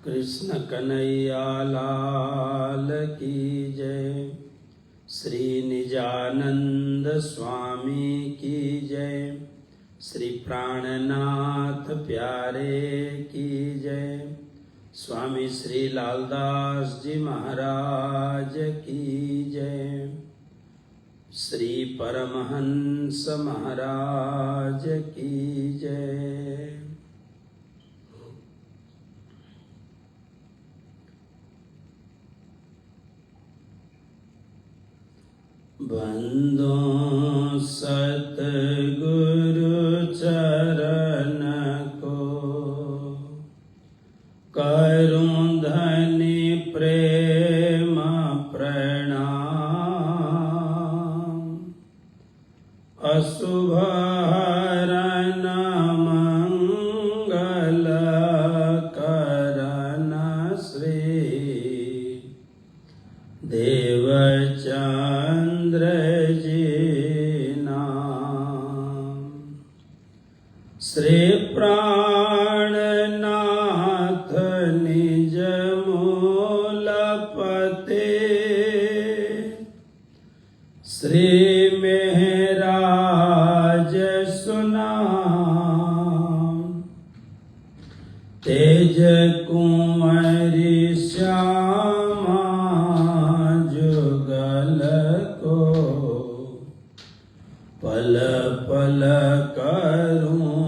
कृष्ण कन्हैया लाल की जय। श्री निजानंद स्वामी की जय। श्री प्राणनाथ प्यारे की जय। स्वामी श्री लालदास जी महाराज की जय। श्री परमहंस महाराज की जय। बंदो सतगुरु चरण को, करूं धनि प्रेम प्रणाम। अशुभ हरन मंगल करन श्री देवचंद्र जी नाम। श्री प्राणनाथ निज मूल पते, श्री मेहराज सुनाम। तेज कुंवरी श्यामा जुगल को, पल पल करूं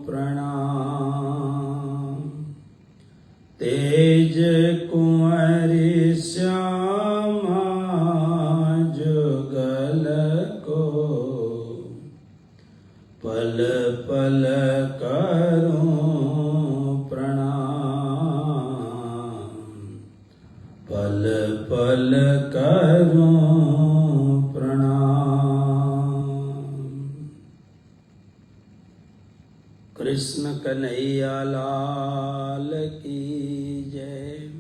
प्रणाम। तेज कुंवरी श्यामा जुगल को, पल पल करूं प्रणाम। पल पल करूं प्रणाम। कृष्ण कन्हैया लाल की जय।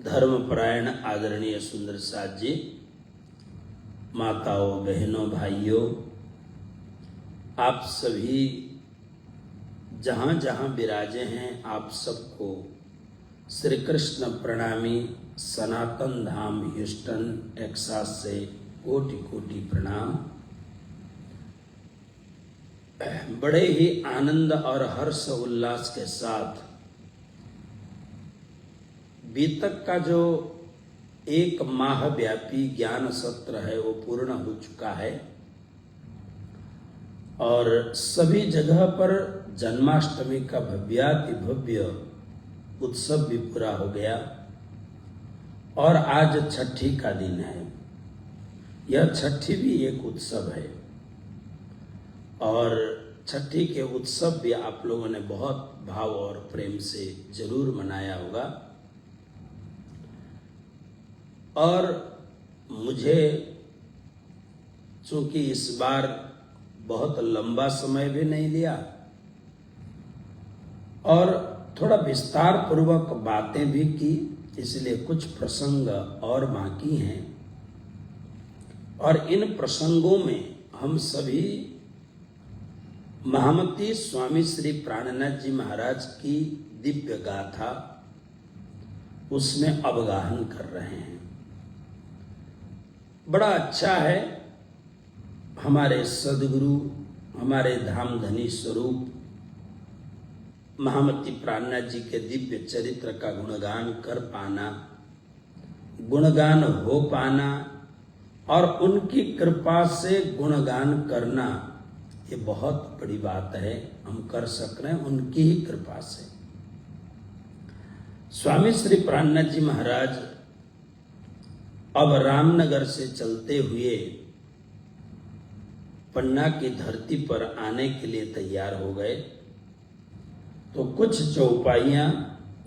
धर्मपरायण आदरणीय सुंदर साथ जी, माताओं, बहनों, भाइयों, आप सभी जहां जहां विराजे हैं, आप सबको श्री कृष्ण प्रणामी। सनातन धाम ह्यूस्टन टेक्सास से कोटि कोटि प्रणाम। बड़े ही आनंद और हर्ष उल्लास के साथ बीतक का जो एक माह व्यापी ज्ञान सत्र है वो पूर्ण हो चुका है और सभी जगह पर जन्माष्टमी का भव्याति भव्य उत्सव भी पूरा हो गया और आज छठी का दिन है। यह छठी भी एक उत्सव है और छठी के उत्सव भी आप लोगों ने बहुत भाव और प्रेम से जरूर मनाया होगा। और मुझे चूंकि इस बार बहुत लंबा समय भी नहीं लिया और थोड़ा विस्तार पूर्वक बातें भी की, इसलिए कुछ प्रसंग और बाकी हैं और इन प्रसंगों में हम सभी महामती स्वामी श्री प्राणनाथ जी महाराज की दिव्य गाथा उसमें अवगाहन कर रहे हैं। बड़ा अच्छा है, हमारे सदगुरु, हमारे धामधनी स्वरूप महामती प्राणनाथ जी के दिव्य चरित्र का गुणगान कर पाना, गुणगान हो पाना और उनकी कृपा से गुणगान करना, ये बहुत बड़ी बात है। हम कर सक रहे हैं उनकी ही कृपा से। स्वामी श्री प्राणनाथ जी महाराज अब रामनगर से चलते हुए पन्ना की धरती पर आने के लिए तैयार हो गए तो कुछ चौपाइयां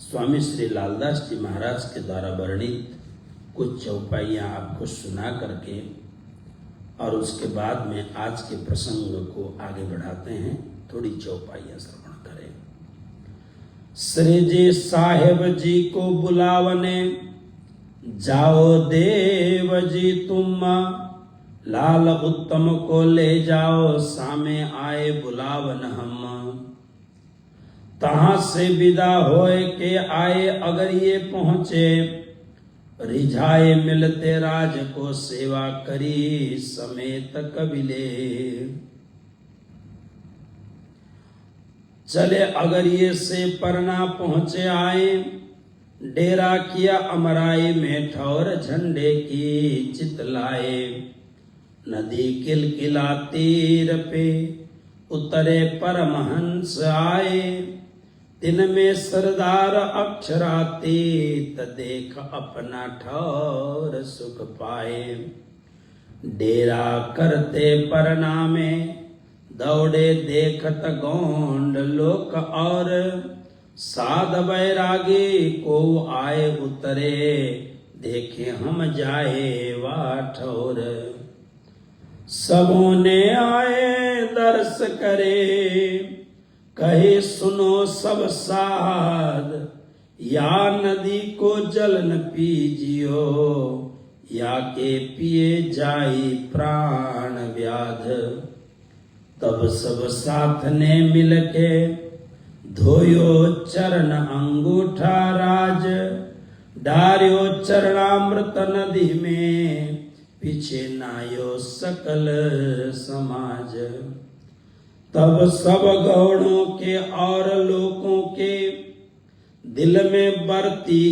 स्वामी श्री लालदास जी महाराज के द्वारा वर्णित कुछ चौपाइयां आपको सुना करके और उसके बाद में आज के प्रसंग को आगे बढ़ाते हैं। थोड़ी चौपाइयां श्रवण करें। श्री जी साहेब जी को बुलावने, जाओ देव जी तुम, लाल उत्तम को ले जाओ, सामे आए बुलावन हम। तहां से विदा होए के आए अगर ये पहुंचे, रिझाए मिलते राज को सेवा करी समेत कबिले। चले अगर ये से परना पहुंचे आए, डेरा किया अमराई में ठौर झंडे की चितलाए। नदी किलकिला तीर पे उतरे परमहंस आए, दिन में सरदार अक्षरातीत देख अपना ठौर सुख पाए। डेरा करते परनामे दौड़े देखत गोंड लोक और, साध बैरागी को आए उतरे देखे हम जाए वा ठौर। सबों ने आए दर्श करे कहे सुनो सब साध, या नदी को जल न पीजियो या के पिए जाई प्राण व्याध। तब सब साथ ने मिलके धोयो चरण अंगूठा राज, डार्यो चरणामृत नदी में पीछे नायो सकल समाज। तब सब गौड़ों के और लोगों के दिल में बरती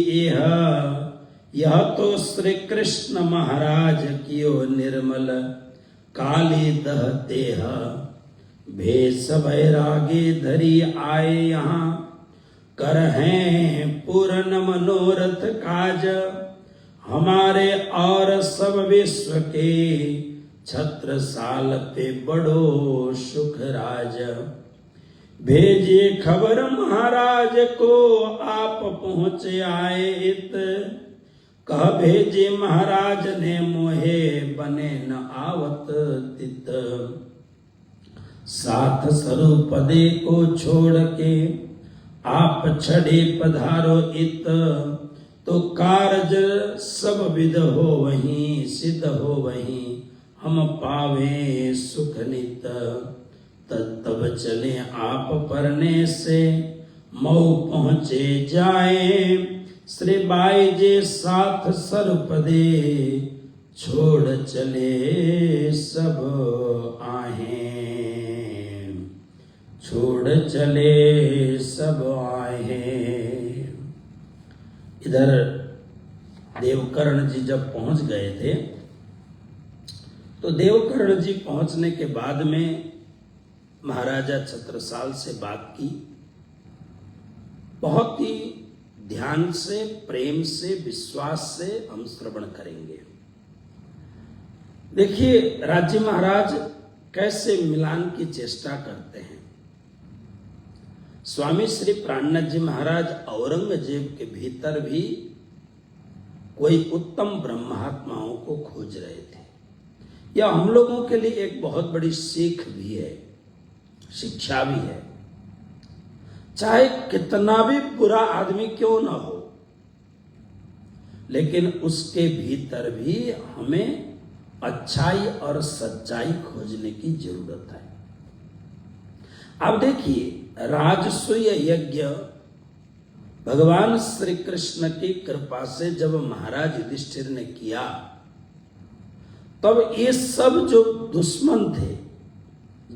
यह तो श्री कृष्ण महाराज कियो निर्मल काली दहते है। भेष बैरागी धरी आए यहाँ, कर हैं पूर्ण मनोरथ काज। हमारे और सब विश्व के छत्रसाल पे बड़ो सुख राज। भेजिए खबर महाराज को आप पहुँचे आए इत, कह भेजे महाराज ने मोहे बने न आवत तित। साथ सरुपदे को छोड़ के आप छड़े पधारो इत, तो कार्य सब विध हो वहीं सिद्ध हो वहीं हम पावे सुख नित। तब चले आप परने से मऊ पहुँचे जाए, श्री बाई जे साथ सरुपदे छोड़ चले सब आहे। छोड़ चले सब आए। इधर देवकर्ण जी जब पहुंच गए थे, तो देवकर्ण जी पहुंचने के बाद में महाराजा छत्रसाल से बात की। बहुत ही ध्यान से, प्रेम से, विश्वास से हम श्रवण करेंगे। देखिए राज्य महाराज कैसे मिलान की चेष्टा करते हैं। स्वामी श्री प्राणनाथ जी महाराज औरंगजेब के भीतर भी कोई उत्तम ब्रह्मात्माओं को खोज रहे थे। यह हम लोगों के लिए एक बहुत बड़ी सीख भी है, शिक्षा भी है। चाहे कितना भी बुरा आदमी क्यों ना हो, लेकिन उसके भीतर भी हमें अच्छाई और सच्चाई खोजने की जरूरत है। अब देखिए, राजसूय यज्ञ भगवान श्री कृष्ण की कृपा से जब महाराज युधिष्ठिर ने किया, तब ये सब जो दुश्मन थे,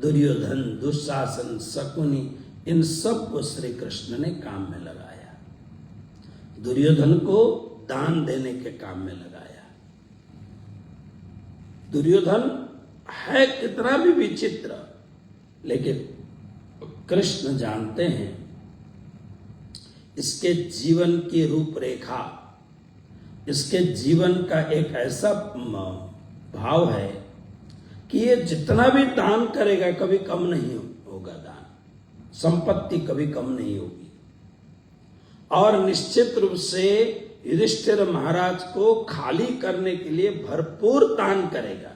दुर्योधन, दुशासन, शकुनी, इन सब को श्री कृष्ण ने काम में लगाया। दुर्योधन को दान देने के काम में लगाया। दुर्योधन है कितना भी विचित्र, लेकिन कृष्ण जानते हैं इसके जीवन की रूपरेखा, इसके जीवन का एक ऐसा भाव है कि ये जितना भी दान करेगा कभी कम नहीं होगा। दान संपत्ति कभी कम नहीं होगी। और निश्चित रूप से युधिष्ठिर महाराज को खाली करने के लिए भरपूर दान करेगा।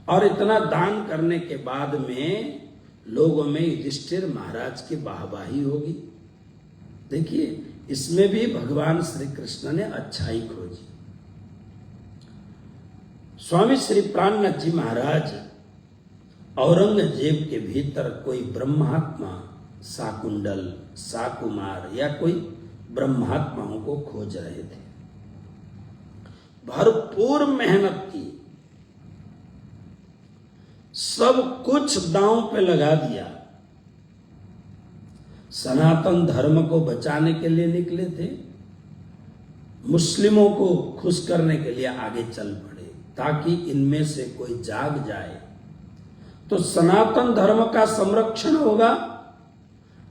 और इतना दान करने के बाद में लोगों में युधिष्ठिर महाराज की वाहवाही होगी। देखिए, इसमें भी भगवान श्री कृष्ण ने अच्छाई खोजी। स्वामी श्री प्राणनाथ जी महाराज औरंगजेब के भीतर कोई ब्रह्मात्मा शाकुंडल, शाकुमार या कोई ब्रह्मात्माओं को खोज रहे थे। भरपूर मेहनत की, सब कुछ दांव पे लगा दिया। सनातन धर्म को बचाने के लिए निकले थे, मुस्लिमों को खुश करने के लिए आगे चल पड़े, ताकि इनमें से कोई जाग जाए तो सनातन धर्म का संरक्षण होगा,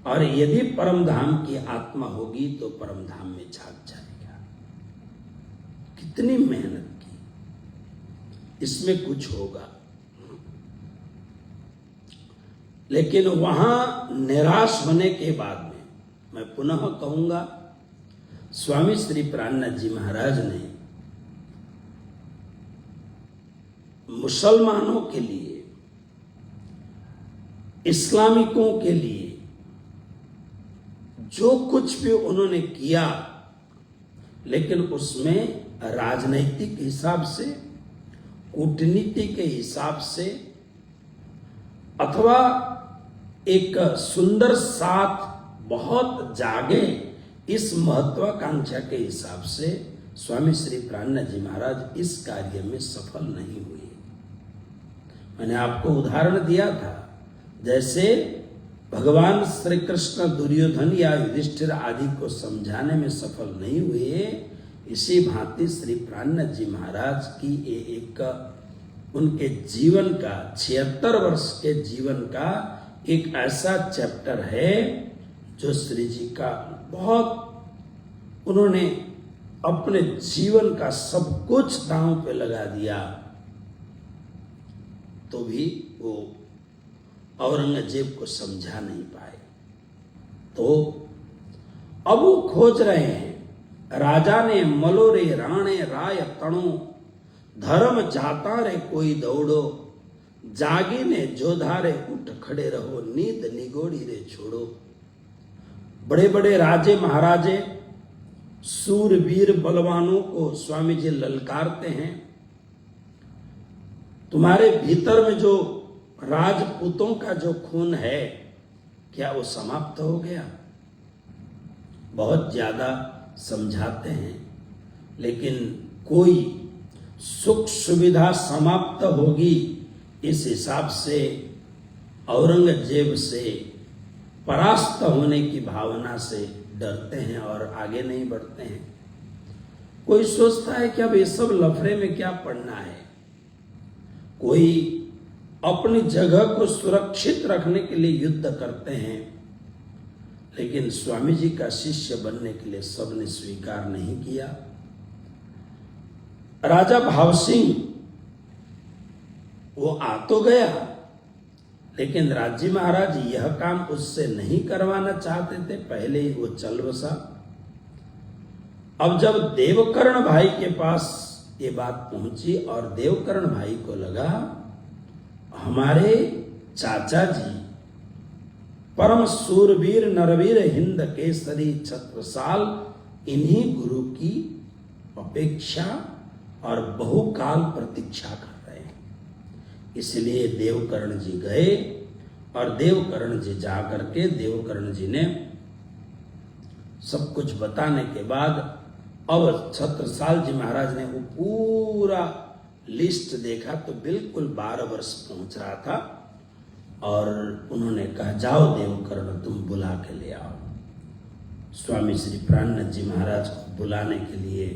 और यदि परमधाम की आत्मा होगी तो परमधाम में जाग जाएगा। कितनी मेहनत की, इसमें कुछ होगा। लेकिन वहां निराश होने के बाद में, मैं पुनः कहूंगा, स्वामी श्री प्राणनाथ जी महाराज ने मुसलमानों के लिए, इस्लामिकों के लिए जो कुछ भी उन्होंने किया, लेकिन उसमें राजनैतिक हिसाब से, कूटनीति के हिसाब से, अथवा एक सुंदर साथ बहुत जागे इस महत्वाकांक्षा के हिसाब से स्वामी श्री प्राणनाथ जी महाराज इस कार्य में सफल नहीं हुए। मैंने आपको उदाहरण दिया था, जैसे भगवान श्री कृष्ण दुर्योधन या युधिष्ठिर आदि को समझाने में सफल नहीं हुए, इसी भांति श्री प्राणनाथ जी महाराज की एक उनके जीवन का 76 वर्ष के जीवन का एक ऐसा चैप्टर है जो श्री जी का बहुत, उन्होंने अपने जीवन का सब कुछ दांव पे लगा दिया, तो भी वो औरंगजेब को समझा नहीं पाए। तो अब वो खोज रहे हैं, राजा ने मलोरे राणे राय तणो, धर्म चाहता रे कोई दौड़ो, जागी ने जोधारे उठ खड़े रहो, नींद निगोड़ी रे छोड़ो। बड़े बड़े राजे महाराजे, सूरवीर बलवानों को स्वामी जी ललकारते हैं, तुम्हारे भीतर में जो राजपूतों का जो खून है, क्या वो समाप्त हो गया? बहुत ज्यादा समझाते हैं, लेकिन कोई सुख सुविधा समाप्त होगी इस हिसाब से औरंगजेब से परास्त होने की भावना से डरते हैं और आगे नहीं बढ़ते हैं। कोई सोचता है कि अब ये सब लफड़े में क्या पड़ना है, कोई अपनी जगह को सुरक्षित रखने के लिए युद्ध करते हैं, लेकिन स्वामी जी का शिष्य बनने के लिए सबने स्वीकार नहीं किया। राजा भाव सिंह वो आ तो गया, लेकिन राजी महाराज यह काम उससे नहीं करवाना चाहते थे, पहले ही वो चल बसा। अब जब देवकर्ण भाई के पास ये बात पहुंची और देवकर्ण भाई को लगा हमारे चाचा जी परम सूरवीर नरवीर हिंद केसरी छत्रसाल इन्हीं गुरु की अपेक्षा और बहुकाल प्रतीक्षा कर रहे हैं, इसलिए देवकर्ण जी गए और देवकर्ण जी जा करके देवकर्ण जी ने सब कुछ बताने के बाद अब छत्रसाल जी महाराज ने वो पूरा लिस्ट देखा तो बिल्कुल 12 वर्ष पहुंच रहा था, और उन्होंने कहा जाओ देवकर्ण तुम बुला के ले आओ। स्वामी श्री प्राणनाथ जी महाराज को बुलाने के लिए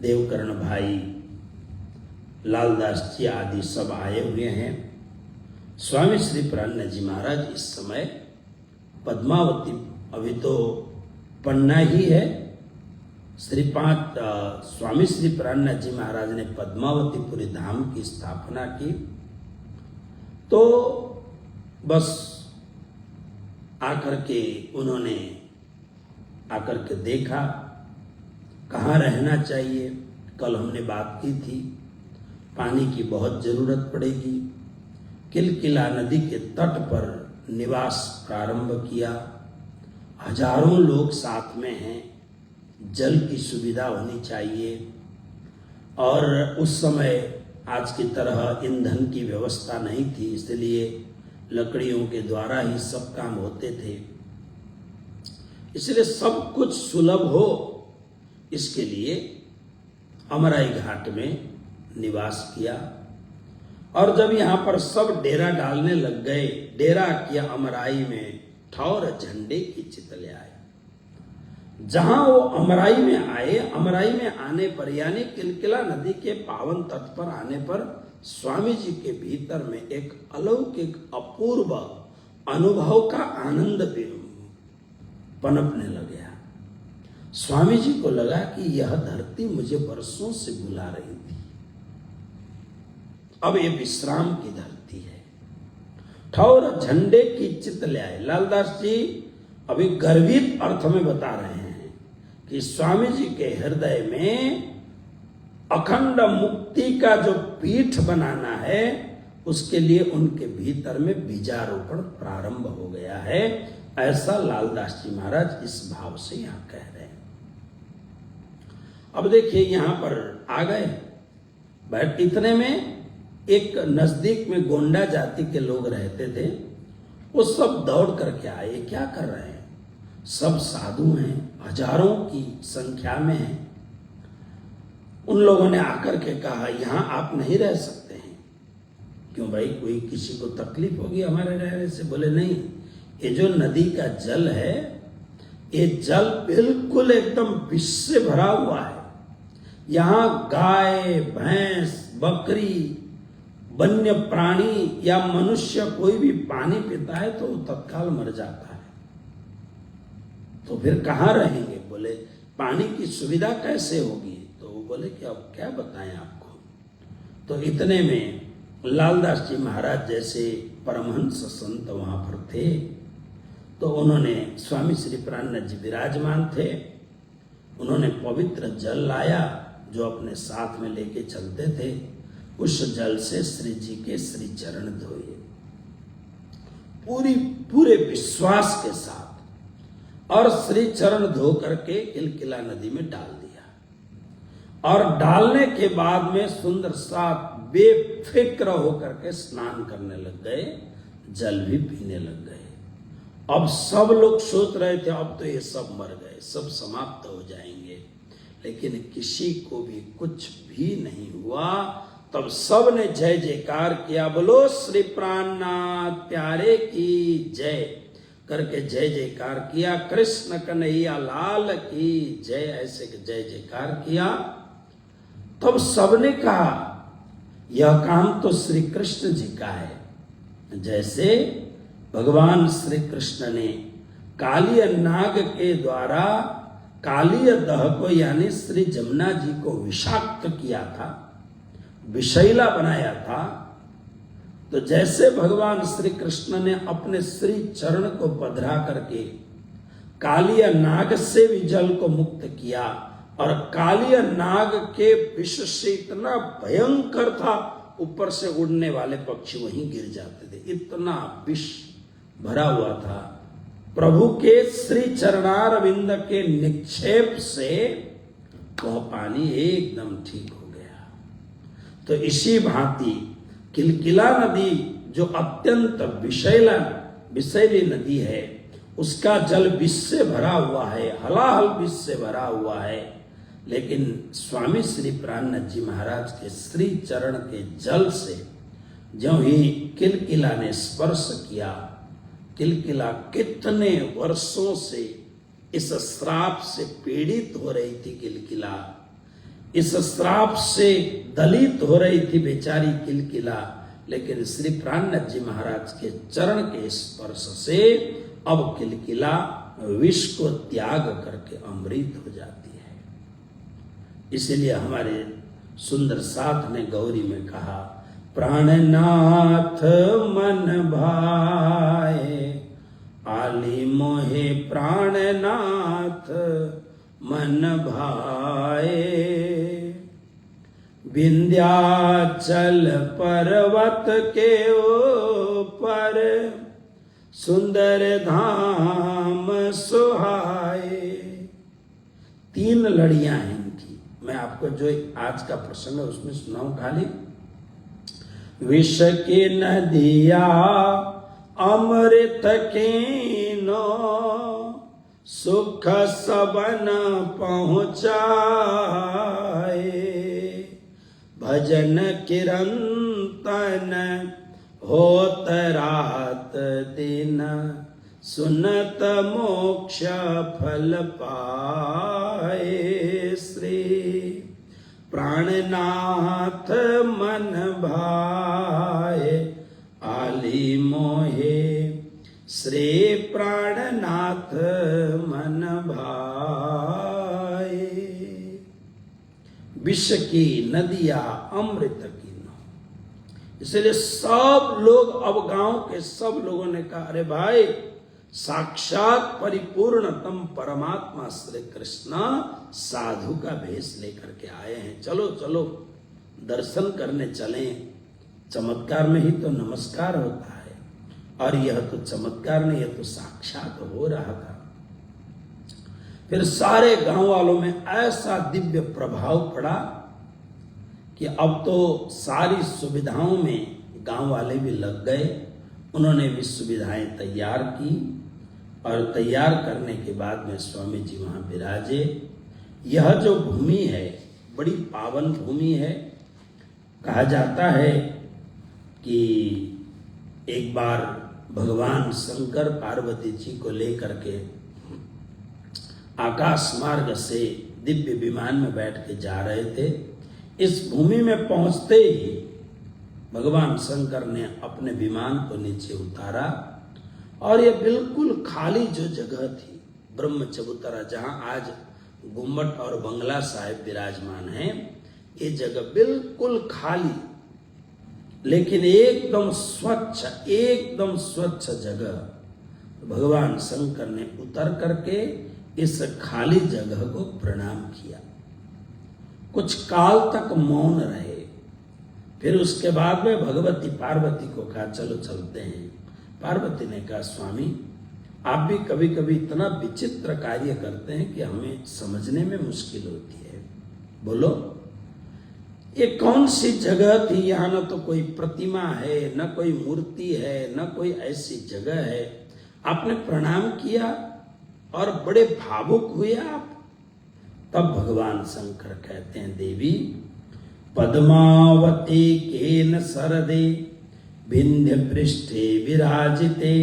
देवकर्ण भाई, लालदास जी आदि सब आए हुए हैं। स्वामी श्री प्राणनाथ जी महाराज इस समय पद्मावती, अभी तो पन्ना ही है, स्वामी श्री प्राणनाथ जी महाराज ने पद्मावतीपुरी धाम की स्थापना की, तो बस आकर के उन्होंने आकर के देखा कहाँ रहना चाहिए। कल हमने बात की थी, पानी की बहुत जरूरत पड़ेगी। किलकिला नदी के तट पर निवास प्रारंभ किया, हजारों लोग साथ में हैं, जल की सुविधा होनी चाहिए, और उस समय आज की तरह ईंधन की व्यवस्था नहीं थी, इसलिए लकड़ियों के द्वारा ही सब काम होते थे, इसलिए सब कुछ सुलभ हो इसके लिए अमराई घाट में निवास किया। और जब यहां पर सब डेरा डालने लग गए, डेरा किया अमराई में, ठौर झंडे की चित ले आए। जहां वो अमराई में आए, अमराई में आने पर यानी किलकिला नदी के पावन तट पर आने पर स्वामी जी के भीतर में एक अलौकिक अपूर्व अनुभव का आनंद पनपने लग गया। स्वामी जी को लगा कि यह धरती मुझे वर्षों से बुला रही थी, अब ये विश्राम की धरती है। ठौर झंडे की चित ले आए। लालदास जी अभी गर्वित अर्थ में बता रहे हैं कि स्वामी जी के हृदय में अखंड मुक्ति का जो पीठ बनाना है, उसके लिए उनके भीतर में बीजारोपण प्रारंभ हो गया है। ऐसा लालदास जी महाराज इस भाव से यहां कह रहे हैं। अब देखिए यहां पर आ गए, बैठ इतने में एक नजदीक में गोंडा जाति के लोग रहते थे, वो सब दौड़ करके आए। क्या कर रहे हैं? सब साधु हैं, हजारों की संख्या में हैं। उन लोगों ने आकर के कहा यहां आप नहीं रह सकते हैं। क्यों भाई, कोई किसी को तकलीफ होगी हमारे रहने से? बोले नहीं, ये जो नदी का जल है, ये जल बिल्कुल एकदम विष से भरा हुआ है। यहां गाय, भैंस, बकरी, वन्य प्राणी या मनुष्य कोई भी पानी पीता है तो तत्काल मर जाता है। तो फिर कहां रहेंगे? बोले पानी की सुविधा कैसे होगी? तो वो बोले कि अब क्या बताएं आपको। तो इतने में लालदास जी महाराज जैसे परमहंस संत वहां पर थे, तो उन्होंने, स्वामी श्री प्राणनाथ जी विराजमान थे, उन्होंने पवित्र जल लाया जो अपने साथ में लेके चलते थे। उस जल से श्री जी के श्री चरण धोए पूरे विश्वास के साथ, और श्री चरण धो करके किलकिला नदी में डाल दिया। और डालने के बाद में सुंदर सा बेफिक्र होकर के स्नान करने लग गए, जल भी पीने लग गए। अब सब लोग सोच रहे थे अब तो ये सब मर गए, सब समाप्त हो जाएंगे, लेकिन किसी को भी कुछ भी नहीं हुआ। तब सब ने जय जयकार किया, बोलो श्री प्राणनाथ प्यारे की जय करके जय जयकार किया। कृष्ण कन्हैया लाल की जय, ऐसे जय जयकार किया। तब सबने कहा यह काम तो श्री कृष्ण जी का है। जैसे भगवान श्री कृष्ण ने कालिय नाग के द्वारा कालिय दह को यानी श्री जमुना जी को विषाक्त किया था, विषैला बनाया था, तो जैसे भगवान श्री कृष्ण ने अपने श्री चरण को पधरा करके कालिय नाग से भी जल को मुक्त किया, और कालिय नाग के विष से इतना भयंकर था, ऊपर से उड़ने वाले पक्षी वहीं गिर जाते थे, इतना विष भरा हुआ था। प्रभु के श्री चरणारविंद के निक्षेप से वह पानी एकदम ठीक हो गया। तो इसी भांति किलकिला नदी जो अत्यंत विषैली नदी है, उसका जल विष से भरा हुआ है, हलाहल विष से भरा हुआ है, लेकिन स्वामी श्री प्राणनाथ जी महाराज के श्री चरण के जल से ज्यों ही किलकिला ने स्पर्श किया, किलकिला कितने वर्षों से इस श्राप से पीड़ित हो रही थी, किलकिला इस श्राप से दलित हो रही थी बेचारी किलकिला, लेकिन श्री प्राणनाथ जी महाराज के चरण के स्पर्श से अब किलकिला विष को त्याग करके अमृत हो जाती है। इसीलिए हमारे सुंदर साथ ने गौरी में कहा, प्राणनाथ मन भाए आली मोहे प्राणनाथ मन भाए, विंध्याचल पर्वत के ऊपर सुंदर धाम सुहाए। 3 लड़ियां हैं इनकी, मैं आपको जो आज का प्रसंग है उसमें सुनाऊं खाली। विष की नदिया अमृत कीनो सुख सबन पहुँचाए। भजन किरंतन होत रात दिन, सुनत मोक्ष फल पाए। श्री प्राणनाथ मन भाए आली मोहे, श्री प्राणनाथ मन भाए। विष की नदिया अमृत की नौ। इसलिए सब लोग, अब गांव के सब लोगों ने कहा, अरे भाई, साक्षात परिपूर्णतम परमात्मा श्री कृष्ण साधु का भेष लेकर के आए हैं, चलो चलो दर्शन करने चलें। चमत्कार में ही तो नमस्कार होता है, और यह तो चमत्कार नहीं, यह तो साक्षात हो रहा था। फिर सारे गांव वालों में ऐसा दिव्य प्रभाव पड़ा कि अब तो सारी सुविधाओं में गांव वाले भी लग गए। उन्होंने भी सुविधाएं तैयार की, और तैयार करने के बाद में स्वामी जी वहां विराजे। यह जो भूमि है बड़ी पावन भूमि है। कहा जाता है कि एक बार भगवान शंकर पार्वती जी को लेकर के आकाश मार्ग से दिव्य विमान में बैठ के जा रहे थे। इस भूमि में पहुंचते ही भगवान शंकर ने अपने विमान को नीचे उतारा, और ये बिल्कुल खाली जो जगह थी ब्रह्म चबूतरा, जहां आज गुम्बद और बंगला साहिब विराजमान है, ये जगह बिल्कुल खाली, लेकिन एकदम स्वच्छ जगह। भगवान शंकर ने उतर करके इस खाली जगह को प्रणाम किया, कुछ काल तक मौन रहे। फिर उसके बाद में भगवती पार्वती को कहा, चलो चलते हैं। पार्वती ने कहा, स्वामी, आप भी कभी कभी इतना विचित्र कार्य करते हैं कि हमें समझने में मुश्किल होती है। बोलो, ये कौन सी जगह थी? यहाँ न तो कोई प्रतिमा है, न कोई मूर्ति है, न कोई ऐसी जगह है। आपने प्रणाम किया और बड़े भावुक हुए आप। तब भगवान शंकर कहते हैं, देवी, पद्मावती केन सरदे विंध्य पृष्ठे विराजिते,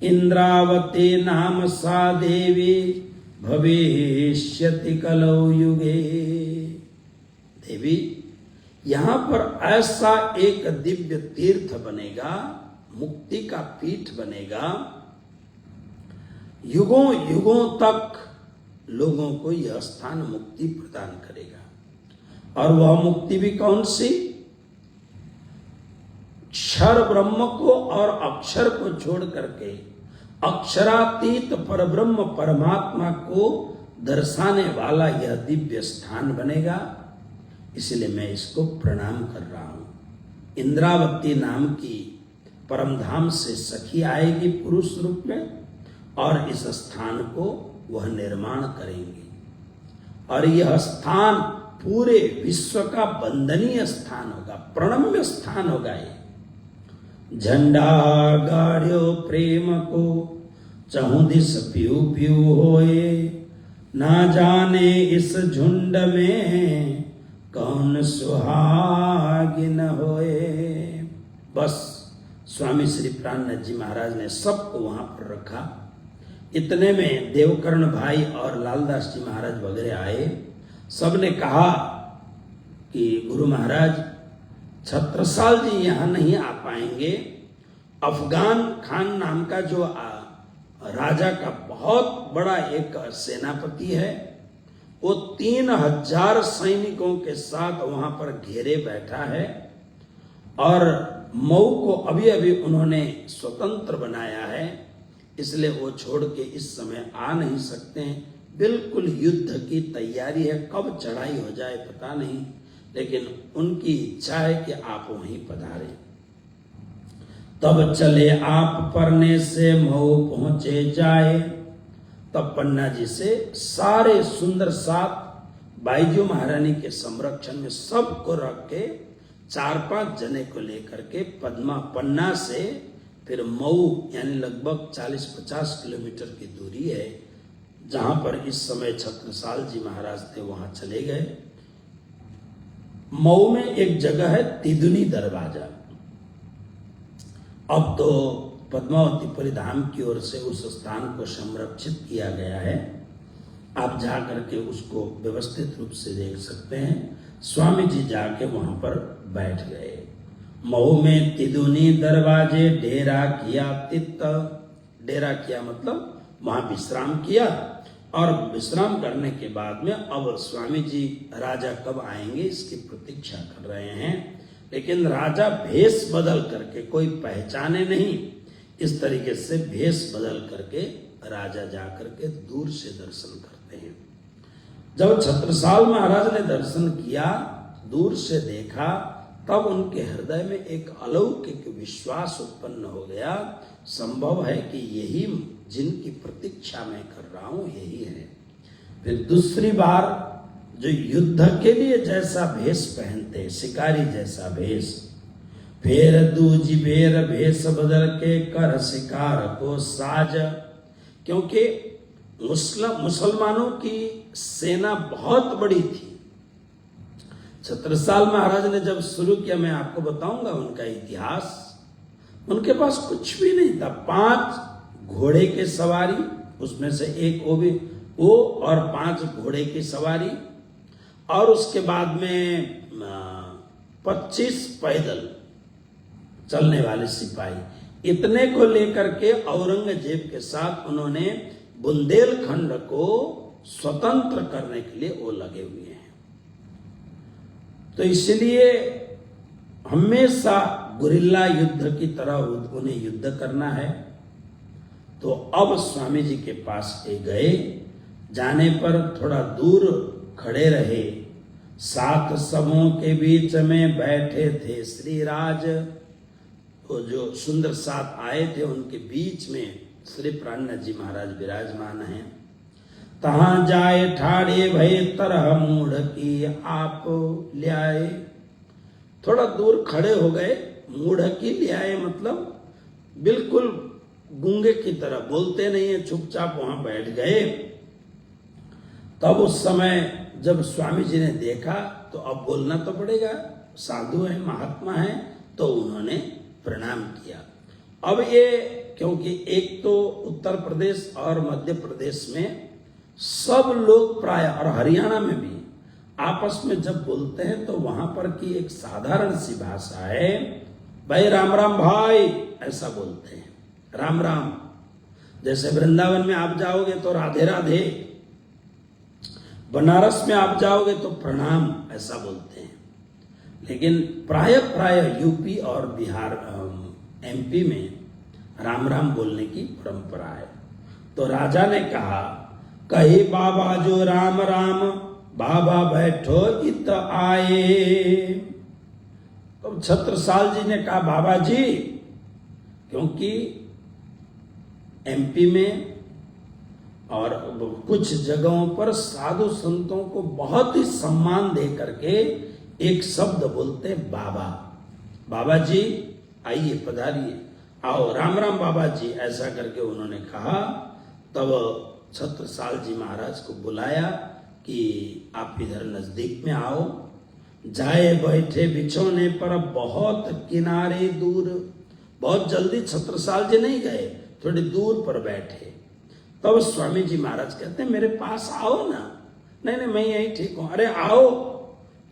इंद्रावती नाम सा देवी भविष्यति कलौ युगे। देवी, यहां पर ऐसा एक दिव्य तीर्थ बनेगा, मुक्ति का पीठ बनेगा, युगों युगों तक लोगों को यह स्थान मुक्ति प्रदान करेगा। और वह मुक्ति भी कौन सी? क्षर ब्रह्म को और अक्षर को छोड़ करके अक्षरातीत परब्रह्म परमात्मा को दर्शाने वाला यह दिव्य स्थान बनेगा। इसलिए मैं इसको प्रणाम कर रहा हूं। इंद्रावती नाम की परमधाम से सखी आएगी पुरुष रूप में, और इस स्थान को वह निर्माण करेंगे, और यह स्थान पूरे विश्व का वंदनीय स्थान होगा, प्रणम्य स्थान होगा। ये झंडा गाड़ियो प्रेम को चहुं दिस प्यू प्यू होए, ना जाने इस झुंड में कौन सुहागिन होए। बस स्वामी श्री प्राणनाथ जी महाराज ने सबको वहां पर रखा। इतने में देवकर्ण भाई और लालदास जी महाराज वगैरह आए। सबने कहा कि गुरु महाराज, छत्रसाल जी यहां नहीं आ पाएंगे। अफगान खान नाम का जो राजा का बहुत बड़ा एक सेनापति है, वो 3000 सैनिकों के साथ वहां पर घेरे बैठा है, और मऊ को अभी अभी उन्होंने स्वतंत्र बनाया है, इसलिए वो छोड़ के इस समय आ नहीं सकते हैं। बिल्कुल युद्ध की तैयारी है, कब चढ़ाई हो जाए पता नहीं, लेकिन उनकी इच्छा है कि आप वहीं पधारें। तब चले आप परने से मऊ पहुंचे जाए। तब पन्ना जी से सारे सुंदर साथ बाईजू महारानी के संरक्षण में सबको रख के 4-5 जने को लेकर के पन्ना से फिर मऊ यानी लगभग 40-50 किलोमीटर की दूरी है, जहां पर इस समय छत्रसाल जी महाराज थे, वहां चले गए। मऊ में एक जगह है तिदुनी दरवाजा। अब तो पद्मावती परिधाम की ओर से उस स्थान को संरक्षित किया गया है, आप जा करके उसको व्यवस्थित रूप से देख सकते हैं। स्वामी जी जाके वहां पर बैठ गए। मऊ में तिदुनी दरवाजे डेरा किया तित्त, डेरा किया मतलब वहां विश्राम किया, और विश्राम करने के बाद में अब स्वामी जी राजा कब आएंगे इसकी प्रतीक्षा कर रहे हैं। लेकिन राजा भेष बदल करके, कोई पहचाने नहीं, इस तरीके से भेष बदल करके राजा जा करके दूर से दर्शन करते हैं। जब छत्रसाल महाराज ने दर्शन किया, दूर से देखा, तब उनके हृदय में एक अलौकिक विश्वास उत्पन्न हो गया। संभव है कि यही जिनकी प्रतीक्षा मैं कर रहा हूं यही है। फिर दूसरी बार जो युद्ध के लिए जैसा भेष पहनते, शिकारी जैसा भेष, फिर दूजी बेर भेष बदल के कर शिकार को साज, क्योंकि मुसलमानों की सेना बहुत बड़ी थी। छत्रसाल महाराज ने जब शुरू किया, मैं आपको बताऊंगा उनका इतिहास, उनके पास कुछ भी नहीं था। 5 घोड़े के सवारी, उसमें से एक वो और 5 घोड़े की सवारी, और उसके बाद में 25 पैदल चलने वाले सिपाही। इतने को लेकर के औरंगजेब के साथ उन्होंने बुंदेलखंड को स्वतंत्र करने के लिए वो लगे हुए हैं। तो इसलिए हमेशा गुरिल्ला युद्ध की तरह उन्हें युद्ध करना है। तो अब स्वामी जी के पास गए, जाने पर थोड़ा दूर खड़े रहे। 7 सबों के बीच में बैठे थे श्रीराज, तो जो सुंदर 7 आए थे उनके बीच में श्री प्राणनाथ जी महाराज विराजमान हैं। तहां जाए ठाड़े भय तरह मूढ़ की आप ले आए। थोड़ा दूर खड़े हो गए, मूढ़ की ले आए मतलब बिल्कुल गूंगे की तरह, बोलते नहीं है, चुपचाप वहां बैठ गए। तब उस समय जब स्वामी जी ने देखा तो अब बोलना तो पड़ेगा, साधु है, महात्मा है, तो उन्होंने प्रणाम किया। अब ये क्योंकि एक तो उत्तर प्रदेश और मध्य प्रदेश में सब लोग प्राय, और हरियाणा में भी आपस में जब बोलते हैं तो वहां पर की एक साधारण सी भाषा है, भाई राम राम भाई, ऐसा बोलते हैं, राम राम। जैसे वृंदावन में आप जाओगे तो राधे राधे, बनारस में आप जाओगे तो प्रणाम, ऐसा बोलते हैं। लेकिन प्राय यूपी और बिहार एमपी में राम राम बोलने की परंपरा है। तो राजा ने कहा, कही बाबा जो राम राम, बाबा बैठो इत आए। तो छत्रसाल जी ने कहा, बाबा जी, क्योंकि एमपी में और कुछ जगहों पर साधु संतों को बहुत ही सम्मान दे करके एक शब्द बोलते बाबा, बाबा जी आइए पधारिए, आओ राम राम बाबा जी, ऐसा करके उन्होंने कहा। तब छत्रसाल जी महाराज को बुलाया कि आप इधर नजदीक में आओ। जाए बैठे बिछोने पर बहुत किनारे दूर, बहुत जल्दी छत्रसाल जी नहीं गए, थोड़ी दूर पर बैठे। तब स्वामी जी महाराज कहते हैं, मेरे पास आओ ना। नहीं मैं यहीं ठीक हूं। अरे आओ।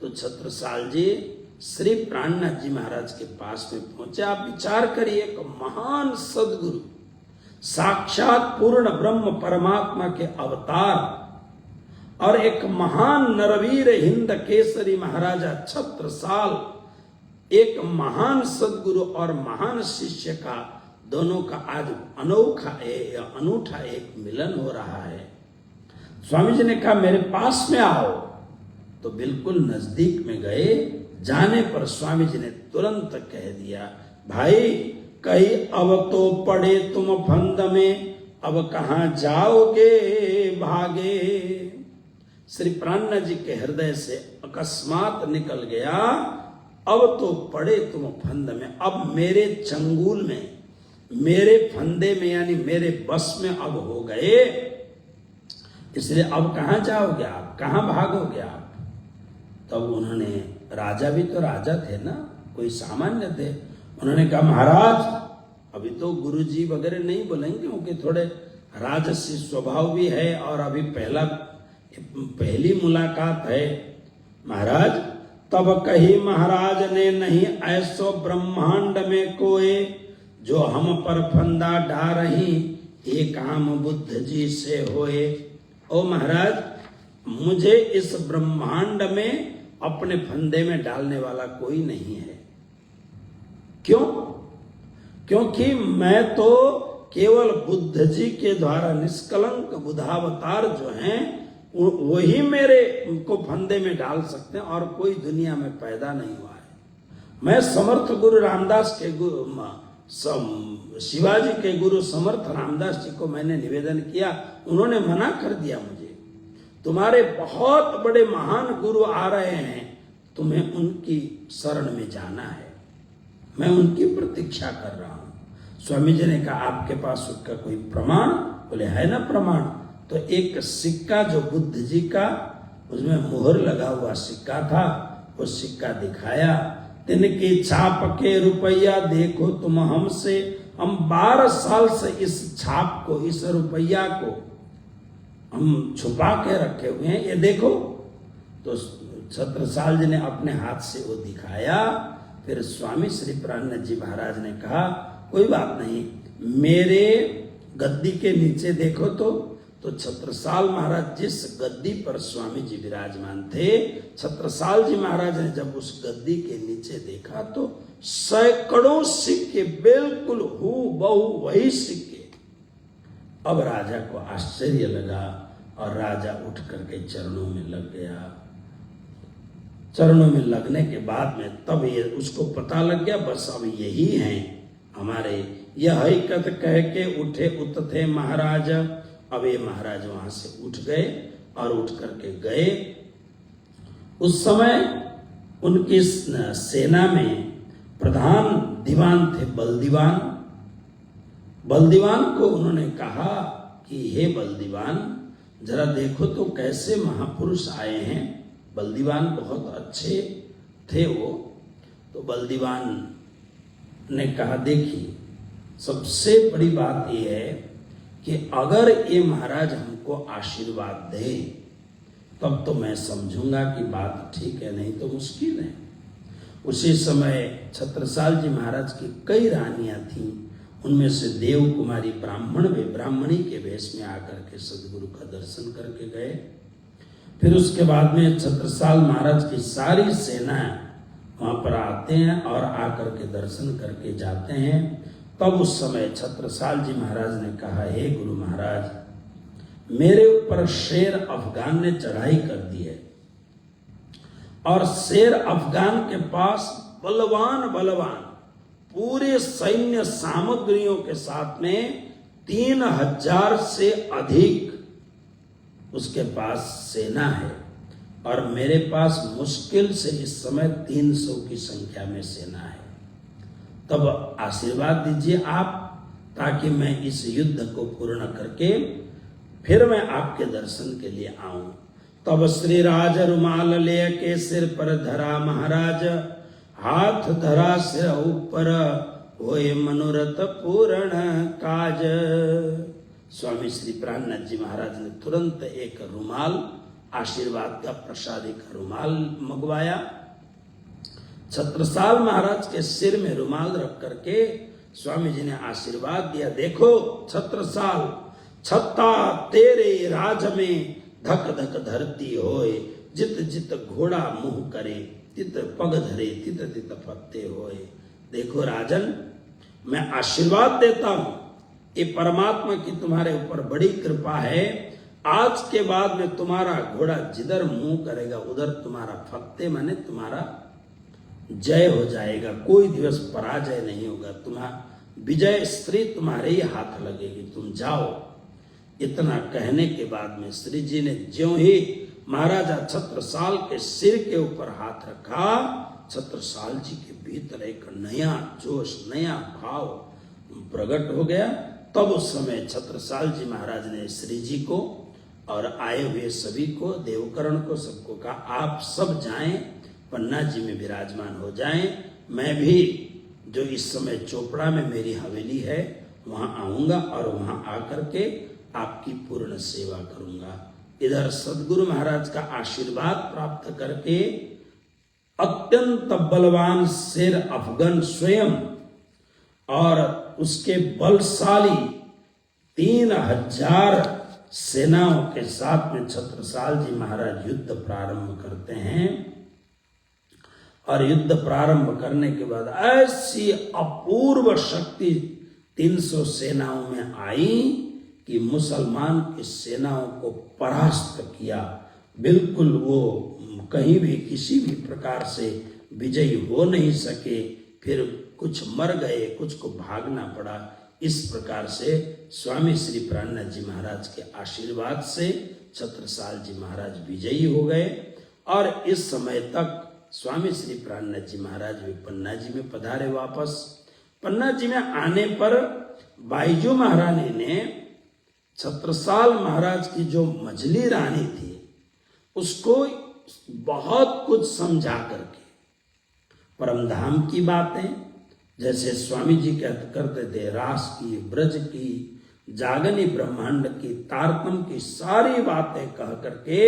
तो छत्रसाल जी श्री प्राणनाथ जी महाराज के पास में पहुंचे। आप विचार करिए, एक महान सदगुरु, साक्षात पूर्ण ब्रह्म परमात्मा के अवतार, और एक महान नरवीर हिंद केसरी महाराजा छत्रसाल, एक महान सदगुरु और महान शिष्य का, दोनों का आज अनूठा एक मिलन हो रहा है। स्वामी जी ने कहा, मेरे पास में आओ। तो बिल्कुल नजदीक में गए। जाने पर स्वामी जी ने तुरंत कह दिया, भाई कहीं अब तो पड़े तुम फंद में, अब कहां जाओगे भागे। श्री प्राणनाथ जी के हृदय से अकस्मात निकल गया, अब तो पड़े तुम फंद में, अब मेरे चंगुल में, मेरे फंदे में यानी मेरे बस में अब हो गए, इसलिए अब कहां जाओगे आप, कहां भागोगे आप। तब उन्होंने, राजा भी तो राजा थे ना, कोई सामान्य थे, उन्होंने कहा महाराज अभी तो गुरुजी वगैरह नहीं बोलेंगे क्योंकि थोड़े राजसी स्वभाव भी है और अभी पहली मुलाकात है। महाराज तब कही महाराज ने, नहीं ऐसो ब्रह्मांड में कोई जो हम पर फंदा डा रही, एक काम बुद्ध जी से होए। ओ महाराज मुझे इस ब्रह्मांड में अपने फंदे में डालने वाला कोई नहीं है। क्यों? क्योंकि मैं तो केवल बुद्ध जी के द्वारा निष्कलंक बुधावतार जो हैं वही मेरे को फंदे में डाल सकते हैं और कोई दुनिया में पैदा नहीं हुआ है। मैं समर्थ गुरु रामदास के शिवाजी के गुरु समर्थ रामदास जी को मैंने निवेदन किया, उन्होंने मना कर दिया मुझे, तुम्हारे बहुत बड़े महान गुरु आ रहे हैं, तुम्हें उनकी शरण में जाना है, मैं उनकी प्रतीक्षा कर रहा हूं। स्वामी जी ने कहा आपके पास उसका कोई प्रमाण? बोले है ना प्रमाण। तो एक सिक्का जो बुद्ध जी का उसमें मोहर लगा हुआ सिक्का था, वो सिक्का दिखाया। तिनकी छाप के रुपया देखो तुम हमसे, हम 12 साल से इस छाप को, इस रुपया को हम छुपा के रखे हुए हैं, ये देखो। तो छत्रसाल जी ने अपने हाथ से वो दिखाया। फिर स्वामी श्री प्राणनाथ जी महाराज ने कहा कोई बात नहीं, मेरे गद्दी के नीचे देखो। तो छत्रसाल महाराज जिस गद्दी पर स्वामी जी विराजमान थे, छत्रसाल जी महाराज ने जब उस गद्दी के नीचे देखा तो सैकड़ों सिक्के, बिल्कुल हूबहू वही सिक्के। अब राजा को आश्चर्य लगा और राजा उठ करके चरणों में लग गया। चरणों में लगने के बाद में तब ये उसको पता लग गया बस अब यही हैं हमारे, यह हकीकत कह के उठे उत थे महाराज। अब ये महाराज वहां से उठ गए और उठ करके गए। उस समय उनकी सेना में प्रधान दीवान थे बलदीवान। बलदीवान को उन्होंने कहा कि हे बलदीवान जरा देखो तो कैसे महापुरुष आए हैं। बलदीवान बहुत अच्छे थे वो। तो बलदीवान ने कहा देखिए सबसे बड़ी बात यह है कि अगर ये महाराज हमको आशीर्वाद दे तब तो मैं समझूंगा कि बात ठीक है, नहीं तो मुश्किल है। उसी समय छत्रसाल जी महाराज की कई रानियां थीं, उनमें से देव कुमारी ब्राह्मणी के वेश में आकर के सदगुरु का दर्शन करके गए। फिर उसके बाद में छत्रसाल महाराज की सारी सेना वहां पर आते हैं और आकर के दर्शन करके जाते हैं। तब उस समय छत्रसाल जी महाराज ने कहा हे गुरु महाराज, मेरे ऊपर शेर अफगान ने चढ़ाई कर दी है और शेर अफगान के पास बलवान पूरे सैन्य सामग्रियों के साथ में 3000 से अधिक उसके पास सेना है और मेरे पास मुश्किल से इस समय 300 की संख्या में सेना है। तब आशीर्वाद दीजिए आप ताकि मैं इस युद्ध को पूर्ण करके फिर मैं आपके दर्शन के लिए आऊं। तब श्री राज रुमाल ले के सिर पर धरा महाराज, हाथ धरा सिर ऊपर होए मनोरथ पूर्ण काज। स्वामी श्री प्राणनाथ जी महाराज ने तुरंत एक रुमाल, आशीर्वाद का प्रसादी का रुमाल मंगवाया। छत्रसाल महाराज के सिर में रुमाल रख करके स्वामी जी ने आशीर्वाद दिया, देखो छत्रसाल छत्ता तेरे राज में धक धक धरती होए, जित जित घोड़ा मुंह करे, तित पग धरे तित तित पत्ते होए। देखो राजन, मैं आशीर्वाद देता हूं, ये परमात्मा की तुम्हारे ऊपर बड़ी कृपा है। आज के बाद में तुम्हारा घोड़ा जिधर मुंह करेगा उधर तुम्हारा फत्ते माने तुम्हारा जय हो जाएगा, कोई दिवस पराजय नहीं होगा, तुम्हारा विजय श्री तुम्हारे ही हाथ लगेगी, तुम जाओ। इतना कहने के बाद में श्री जी ने ज्यों ही महाराजा छत्रसाल के सिर के ऊपर हाथ रखा, छत्रसाल जी के भीतर एक नया जोश, नया भाव, प्रकट हो गया। तब उस समय छत्रसाल जी महाराज ने श्री जी को और आए हुए सभी को, देवकरण को, सबको कहा आप सब जाएं, पन्ना जी में विराजमान हो जाएं। मैं भी जो इस समय चोपड़ा में मेरी हवेली है वहां आऊंगा और वहां आकर के आपकी पूर्ण सेवा करूंगा। इधर सदगुरु महाराज का आशीर्वाद प्राप्त करके अत्यंत बलवान शेर अफगन स्वयं और उसके बलशाली 3000 सेनाओं के साथ में छत्रसाल जी महाराज युद्ध प्रारंभ करते हैं। और युद्ध प्रारंभ करने के बाद ऐसी अपूर्व शक्ति 300 सेनाओं में आई कि मुसलमान की सेनाओं को परास्त किया। बिल्कुल वो कहीं भी किसी भी प्रकार से विजयी हो नहीं सके। फिर कुछ मर गए, कुछ को भागना पड़ा। इस प्रकार से स्वामी श्री प्राणनाथ जी महाराज के आशीर्वाद से छत्रसाल जी महाराज विजयी हो गए। और इस समय तक स्वामी श्री प्राणनाथ जी महाराज भी पन्ना जी में पधारे वापस। पन्ना जी में आने पर बाईजू महारानी ने छत्रसाल महाराज की जो मझली रानी थी उसको बहुत कुछ समझा करके परमधाम की बातें, जैसे स्वामी जी करते थे रास की, ब्रज की, जागनी ब्रह्मांड की, तारतम की सारी बातें कह करके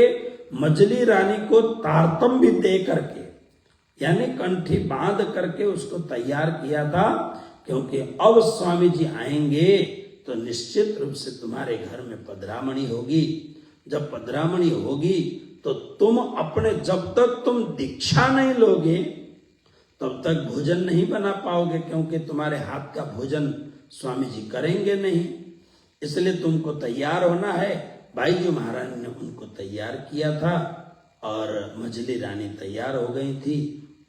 मझली रानी को तारतम भी दे करके, यानी कंठी बांध करके उसको तैयार किया था। क्योंकि अब स्वामी जी आएंगे तो निश्चित रूप से तुम्हारे घर में पधरामणि होगी। जब पधरामणि होगी तो तुम अपने, जब तक तुम दीक्षा नहीं लोगे तब तक भोजन नहीं बना पाओगे, क्योंकि तुम्हारे हाथ का भोजन स्वामी जी करेंगे नहीं। इसलिए तुमको तैयार होना है। बाईजू महारानी ने उनको तैयार किया था और मझली रानी तैयार हो गई थी।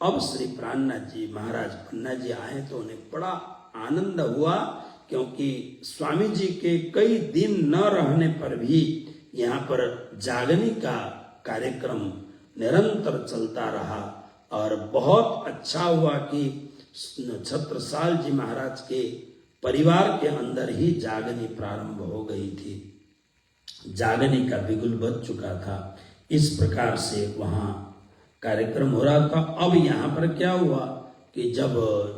अब श्री प्राणनाथ जी महाराज पन्ना जी आए तो उन्हें बड़ा आनंद हुआ, क्योंकि स्वामी जी के कई दिन न रहने पर भी यहाँ पर जागनी का कार्यक्रम निरंतर चलता रहा। और बहुत अच्छा हुआ कि छत्रसाल जी महाराज के परिवार के अंदर ही जागनी प्रारंभ हो गई थी। जागनी का बिगुल बज चुका था। इस प्रकार से वहाँ कार्यक्रम हो रहा था। अब यहाँ पर क्या हुआ कि जब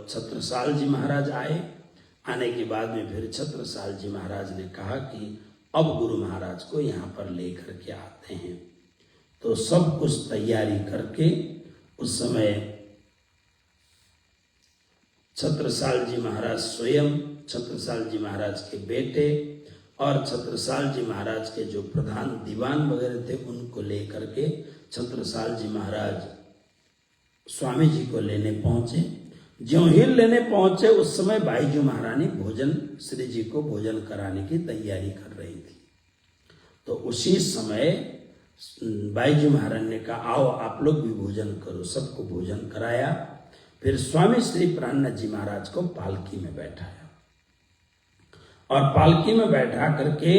छत्रसाल जी महाराज आने के बाद में फिर छत्रसाल जी महाराज ने कहा कि अब गुरु महाराज को यहाँ पर लेकर के आते हैं। तो सब कुछ तैयारी करके उस समय छत्रसाल जी महाराज स्वयं, छत्रसाल जी महाराज के बेटे और छत्रसाल जी महाराज के जो प्रधान दीवान वगैरह थे उनको लेकर के छत्रसाल जी महाराज स्वामी जी को लेने पहुंचे। ज्यों ही लेने पहुंचे उस समय बाईजू महारानी भोजन, श्री जी को भोजन कराने की तैयारी कर रही थी। तो उसी समय बाईजू महारानी ने कहा आओ आप लोग भी भोजन करो। सबको भोजन कराया। फिर स्वामी श्री प्राणनाथ जी महाराज को पालकी में बैठाया और पालकी में बैठा करके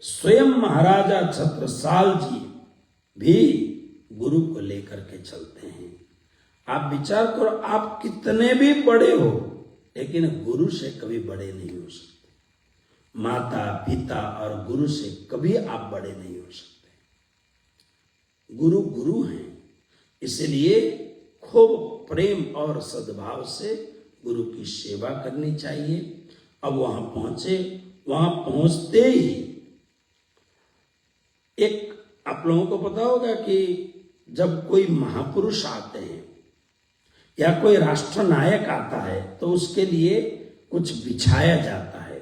स्वयं महाराजा छत्रसाल जी भी गुरु को लेकर के चलते हैं। आप विचार करो, आप कितने भी बड़े हो लेकिन गुरु से कभी बड़े नहीं हो सकते। माता पिता और गुरु से कभी आप बड़े नहीं हो सकते। गुरु गुरु हैं, इसलिए खूब प्रेम और सद्भाव से गुरु की सेवा करनी चाहिए। अब वहां पहुंचे। वहां पहुंचते ही एक, आप लोगों को पता होगा कि जब कोई महापुरुष आते हैं या कोई राष्ट्र नायक आता है तो उसके लिए कुछ बिछाया जाता है।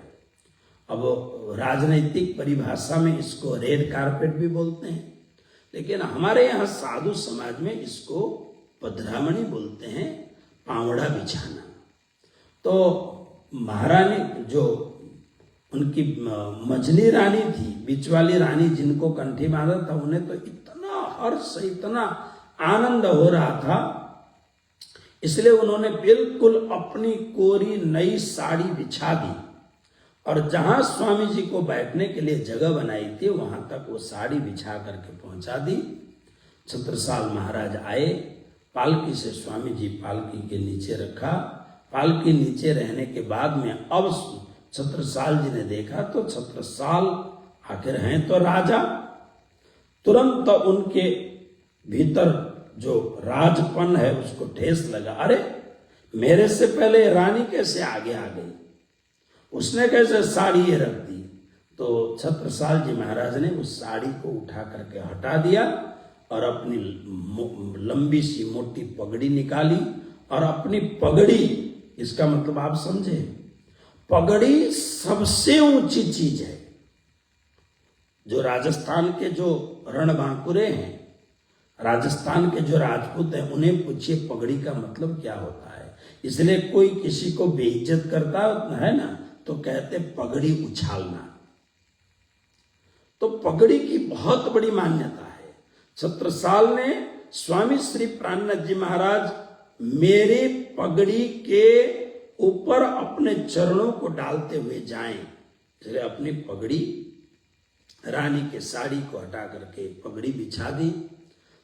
अब राजनीतिक परिभाषा में इसको रेड कारपेट भी बोलते हैं, लेकिन हमारे यहाँ साधु समाज में इसको पधरामणि बोलते हैं, पावड़ा बिछाना। तो महारानी जो उनकी मझली रानी थी, बीच वाली रानी जिनको कंठी बांधा था, उन्हें तो इतना हर्ष, इतना आनंद हो रहा था, इसलिए उन्होंने बिल्कुल अपनी कोरी नई साड़ी बिछा दी और जहां स्वामी जी को बैठने के लिए जगह बनाई थी वहां तक वो साड़ी बिछा करके पहुंचा दी। छत्रसाल महाराज आए, पालकी से स्वामी जी पालकी के नीचे रखा पालकी नीचे रहने के बाद में अब छत्रसाल जी ने देखा तो छत्रसाल आखिर हैं तो राजा। तुरंत उनके भीतर जो राजपन है उसको ठेस लगा, अरे मेरे से पहले रानी कैसे आगे आ गई, उसने कैसे साड़ी ये रख दी। तो छत्रसाल जी महाराज ने उस साड़ी को उठा करके हटा दिया और अपनी लंबी सी मोटी पगड़ी निकाली और अपनी पगड़ी, इसका मतलब आप समझे, पगड़ी सबसे ऊंची चीज है। जो राजस्थान के जो रणबांकुरे हैं, राजस्थान के जो राजपूत हैं, उन्हें पूछिए पगड़ी का मतलब क्या होता है। इसलिए कोई किसी को बेइज्जत करता है ना तो कहते पगड़ी उछालना। तो पगड़ी की बहुत बड़ी मान्यता है। छत्रसाल ने स्वामी श्री प्राणनाथ जी महाराज मेरे पगड़ी के ऊपर अपने चरणों को डालते हुए जाएं, इसलिए अपनी पगड़ी, रानी के साड़ी को हटा करके पगड़ी बिछा दी।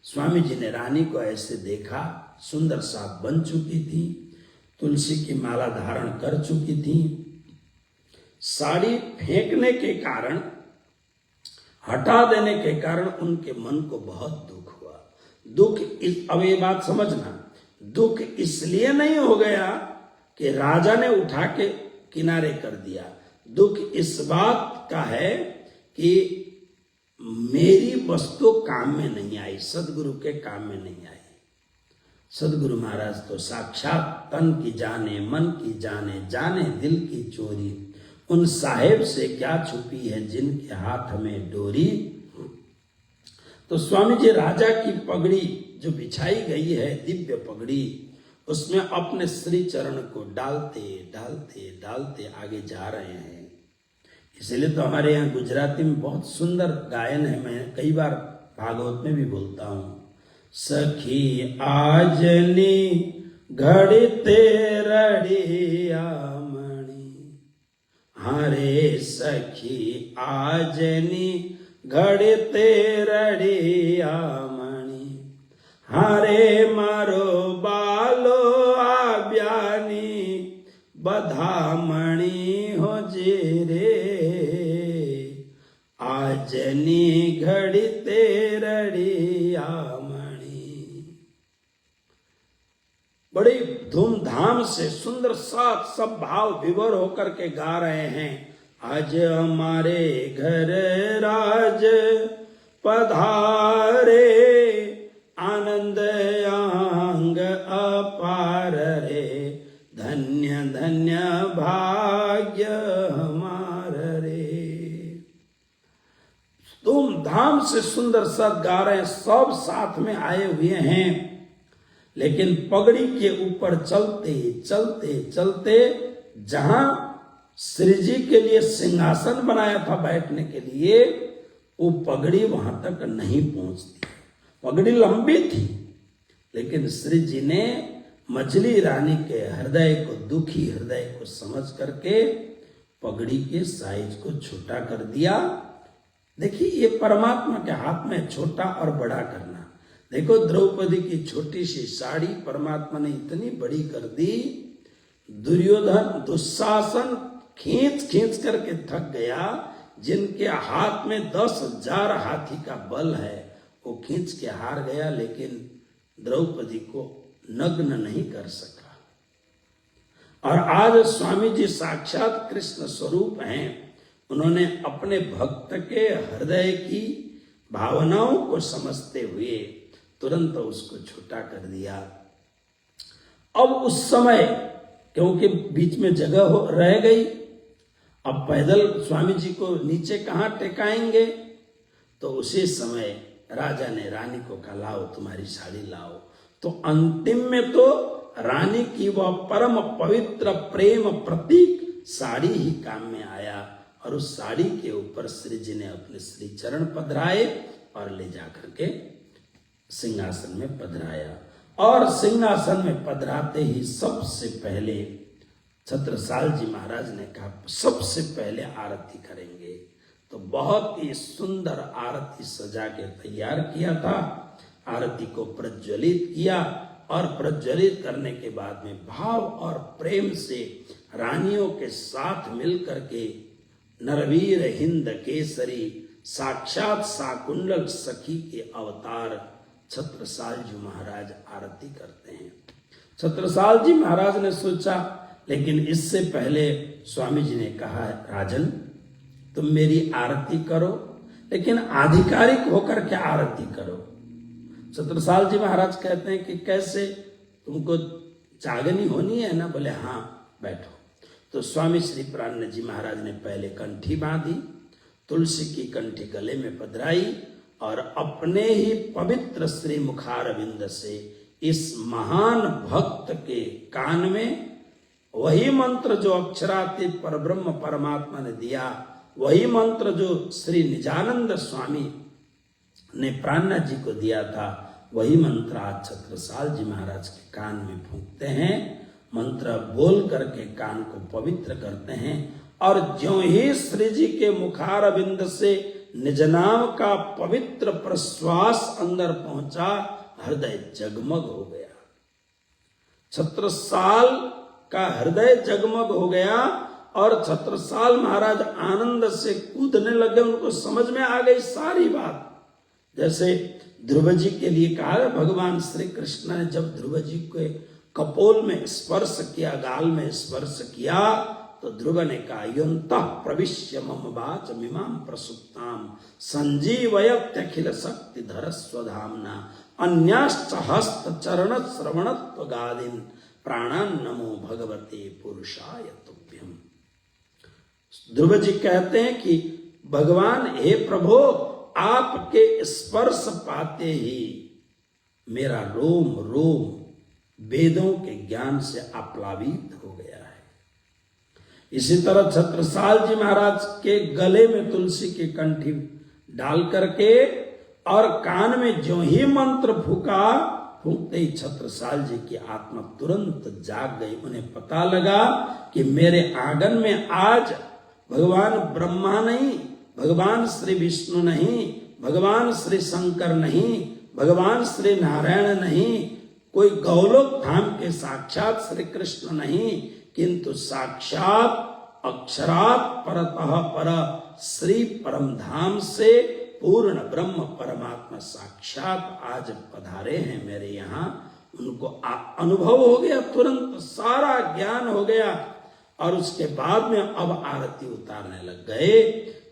स्वामी जी ने रानी को ऐसे देखा, सुंदर साफ बन चुकी थी, तुलसी की माला धारण कर चुकी थी। साड़ी फेंकने के कारण, हटा देने के कारण उनके मन को बहुत दुख हुआ। दुख अब ये बात समझना, दुख इसलिए नहीं हो गया कि राजा ने उठा के किनारे कर दिया। दुख इस बात का है कि मेरी वस्तु काम में नहीं आई, सदगुरु के काम में नहीं आई। सदगुरु महाराज तो साक्षात तन की जाने, मन की जाने, जाने दिल की चोरी, उन साहेब से क्या छुपी है जिनके हाथ में डोरी। तो स्वामी जी राजा की पगड़ी जो बिछाई गई है, दिव्य पगड़ी, उसमें अपने श्री चरण को डालते डालते डालते आगे जा रहे हैं। इसलिए तो हमारे यहाँ गुजराती में बहुत सुंदर गायन है, मैं कई बार भागवत में भी बोलता हूँ। सखी आजनी घड़ते रड़िया मणि, हरे सखी आजनी घड़ते रड़िया मणि, हरे मारो बालो आब्यानी बधामणि हो जे रे, आजनी घड़ते रड़िया मणि। बड़ी धूमधाम से सुंदर साथ सब भाव विभोर होकर के गा रहे हैं। आज हमारे घर राज पधारे, आनंद आंग अपार रे, धन्य धन्य भाग्य हमार रे। धूमधाम से सुंदर सद गा रहे हैं, सब साथ में आए हुए हैं। लेकिन पगड़ी के ऊपर चलते चलते चलते, जहां श्री जी के लिए सिंहासन बनाया था बैठने के लिए, वो पगड़ी वहां तक नहीं पहुंचती। पगड़ी लंबी थी, लेकिन श्री जी ने मछली रानी के हृदय को, दुखी हृदय को समझ करके पगड़ी के साइज को छोटा कर दिया। देखिए, ये परमात्मा के हाथ में छोटा और बड़ा करना। देखो, द्रौपदी की छोटी सी साड़ी परमात्मा ने इतनी बड़ी कर दी, दुर्योधन दुशासन खींच खींच करके थक गया। जिनके हाथ में 10,000 हाथी का बल है, वो खींच के हार गया, लेकिन द्रौपदी को नग्न नहीं कर सका। और आज स्वामी जी साक्षात कृष्ण स्वरूप हैं। उन्होंने अपने भक्त के हृदय की भावनाओं को समझते हुए तुरंत उसको छोटा कर दिया। अब उस समय, क्योंकि बीच में जगह रह गई, अब पैदल स्वामी जी को नीचे कहां टेकाएंगे, तो उसी समय राजा ने रानी को कहा, लाओ तुम्हारी साड़ी लाओ। तो अंतिम में तो रानी की वह परम पवित्र प्रेम प्रतीक साड़ी ही काम में आया, और उस साड़ी के ऊपर श्री जी ने अपने श्री चरण पधराए और ले जाकर के सिंहासन में पधराया। और सिंहासन में पधराते ही सबसे पहले छत्रसाल जी महाराज ने कहा, सबसे पहले आरती करेंगे। तो बहुत ही सुंदर आरती सजा के तैयार किया था। आरती को प्रज्वलित किया और प्रज्वलित करने के बाद में भाव और प्रेम से रानियों के साथ मिलकर के नरवीर हिंद केसरी साक्षात साकुंडल सखी के अवतार छत्रसाल जी महाराज आरती करते हैं। छत्रसाल जी महाराज ने सोचा, लेकिन इससे पहले स्वामी जी ने कहा, राजन तुम मेरी आरती करो, लेकिन आधिकारिक होकर के आरती करो। छत्रसाल जी महाराज कहते हैं कि कैसे, तुमको जागनी होनी है ना? बोले हाँ बैठो। तो स्वामी श्री प्राण जी महाराज ने पहले कंठी बांधी, तुलसी की कंठी गले में पधराई और अपने ही पवित्र श्री मुखारविंद से इस महान भक्त के कान में वही मंत्र जो अक्षरातीत परब्रह्म परमात्मा ने दिया, वही मंत्र जो श्री निजानंद स्वामी ने प्राणनाथ जी को दिया था, वही मंत्र आज छत्रसाल जी महाराज के कान में फूंकते हैं। मंत्र बोल करके कान को पवित्र करते हैं और ज्यों ही श्री जी के मुखारविंद से निज नाम का पवित्र प्रश्वास अंदर पहुंचा, हृदय जगमग हो गया। छत्रसाल का हृदय जगमग हो गया और छत्रसाल महाराज आनंद से कूदने लगे। उनको समझ में आ गई सारी बात। जैसे ध्रुव जी के लिए कहा, भगवान श्री कृष्ण ने जब ध्रुव जी के कपोल में स्पर्श किया, गाल में स्पर्श किया, तो ध्रुव ने कहा, युन्तः प्रविश्य मम वाच मिमां प्रसुप्तां संजीवयत्यखिल शक्ति धर स्वधाम्ना अन्याश्च हस्त चरण श्रवणत्व गादिन प्राणान नमो भगवते पुरुषाय तुभ्यम। ध्रुव जी कहते हैं कि भगवान हे प्रभु, आपके स्पर्श पाते ही मेरा रोम रोम वेदों के ज्ञान से आप्लावित हो गया है। इसी तरह छत्रसाल जी महाराज के गले में तुलसी की कंठी डाल करके और कान में जो ही मंत्र फूंकते ही छत्रसाल जी की आत्मा तुरंत जाग गई। उन्हें पता लगा कि मेरे आंगन में आज भगवान ब्रह्मा नहीं, भगवान श्री विष्णु नहीं, भगवान श्री शंकर नहीं, भगवान श्री नारायण नहीं, कोई गौलोक धाम के साक्षात श्री कृष्ण नहीं, किंतु साक्षात अक्षरात परतः पर श्री परम धाम से पूर्ण ब्रह्म परमात्मा साक्षात आज पधारे हैं मेरे यहाँ। उनको अनुभव हो गया, तुरंत सारा ज्ञान हो गया और उसके बाद में अब आरती उतारने लग गए।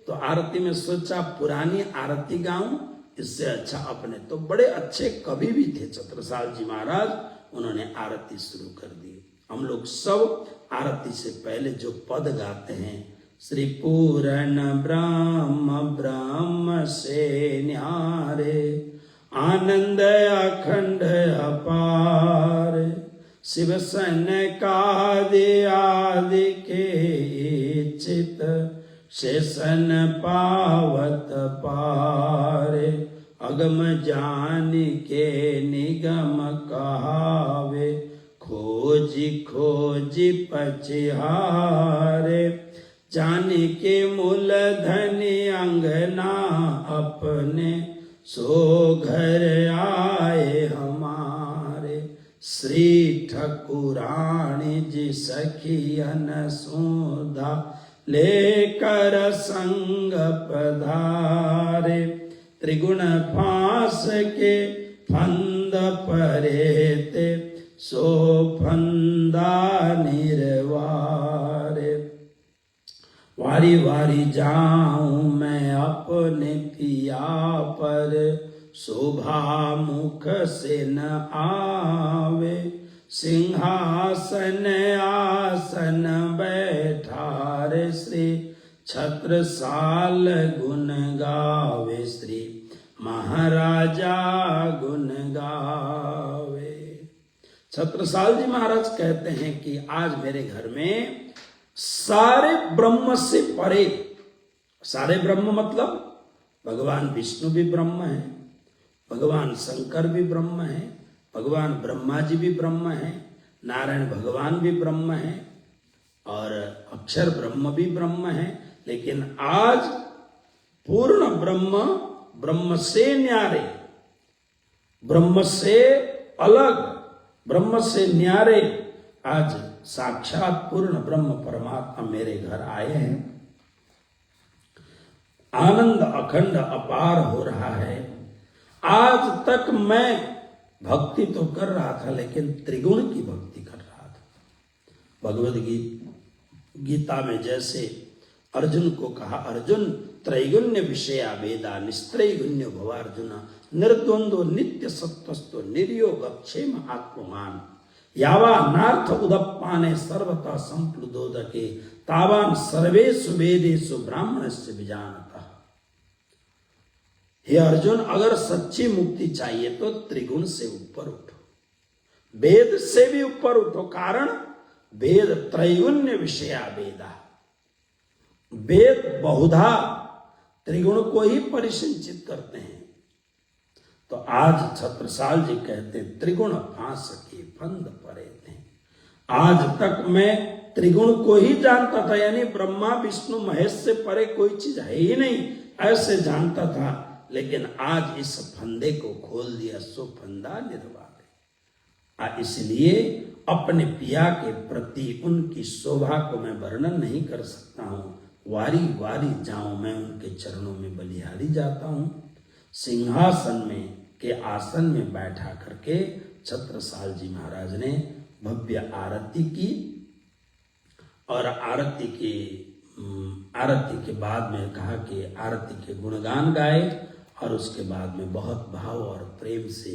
तो आरती में सोचा पुरानी आरती गाऊं, इससे अच्छा अपने तो बड़े अच्छे कवि भी थे छत्रसाल जी महाराज, उन्होंने आरती शुरू कर दी। हम लोग सब आरती से पहले जो पद गाते हैं, श्री पूर्ण ब्रह्म ब्रह्म से न्यारे आनंद अखंड अपार शिव सन कादि आदि के चित शेषन पावत पारे अगम जान के निगम कहावे खोजी खोजी पछिहारे जान के मूल धनी अंगना अपने सो घर आए हमारे श्री ठकुरानी जी सखियन सुधा लेकर संग पधारे त्रिगुण फांस के फंद परेते सो फंदा निर्वारे वारी वारी जाऊं मैं अपने पिया पर शोभा मुख से न आवे सिंहासन आसन बैठारे श्री छत्रसाल गुण गावे श्री महाराजा गुण गावे। छत्रसाल जी महाराज कहते हैं कि आज मेरे घर में सारे ब्रह्म से परे, सारे ब्रह्म मतलब भगवान विष्णु भी ब्रह्म है, भगवान शंकर भी ब्रह्म है, भगवान ब्रह्मा जी भी ब्रह्म है, नारायण भगवान भी ब्रह्म है और अक्षर ब्रह्म भी ब्रह्म है। लेकिन आज पूर्ण ब्रह्म, ब्रह्म से न्यारे, ब्रह्म से अलग ब्रह्म से न्यारे आज साक्षात पूर्ण ब्रह्म परमात्मा मेरे घर आए हैं। आनंद अखंड अपार हो रहा है। आज तक मैं भक्ति तो कर रहा था, लेकिन त्रिगुण की भक्ति कर रहा था। भगवद गीता में जैसे अर्जुन को कहा, अर्जुन त्रैगुण्य विषया वेदा निस्त्रैगुण्य भवार्जुन निर्द्वंद्व नित्य सत्वस्तो निर्योग क्षेम आत्ममान यावा नार्थ उदप्पाने सर्वता संप्लुदोदके तावान सर्वेषु वेदेषु ब्राह्मणस्य विजानतः। हे अर्जुन, अगर सच्ची मुक्ति चाहिए तो त्रिगुण से ऊपर उठो, वेद से भी ऊपर उठो। कारण वेद त्रैगुण्य विषया वेदा, वेद बहुधा त्रिगुण को ही परिसंचित करते हैं। तो आज छत्रसाल जी कहते त्रिगुण फांस के फंद परे थे। आज तक मैं त्रिगुण को ही जानता था, यानी ब्रह्मा विष्णु महेश से परे कोई चीज है ही नहीं, ऐसे जानता था। लेकिन आज इस फंदे को खोल दिया, सो फंदा निर्वाह। इसलिए अपने पिया के प्रति उनकी शोभा को मैं वर्णन नहीं कर सकता हूँ। वारी वारी जाऊं मैं उनके चरणों में बलिहारी जाता हूँ। सिंहासन में के आसन में बैठा करके छत्रसाल जी महाराज ने भव्य आरती की, और आरती के बाद में कहा कि आरती के गुणगान गाए, और उसके बाद में बहुत भाव और प्रेम से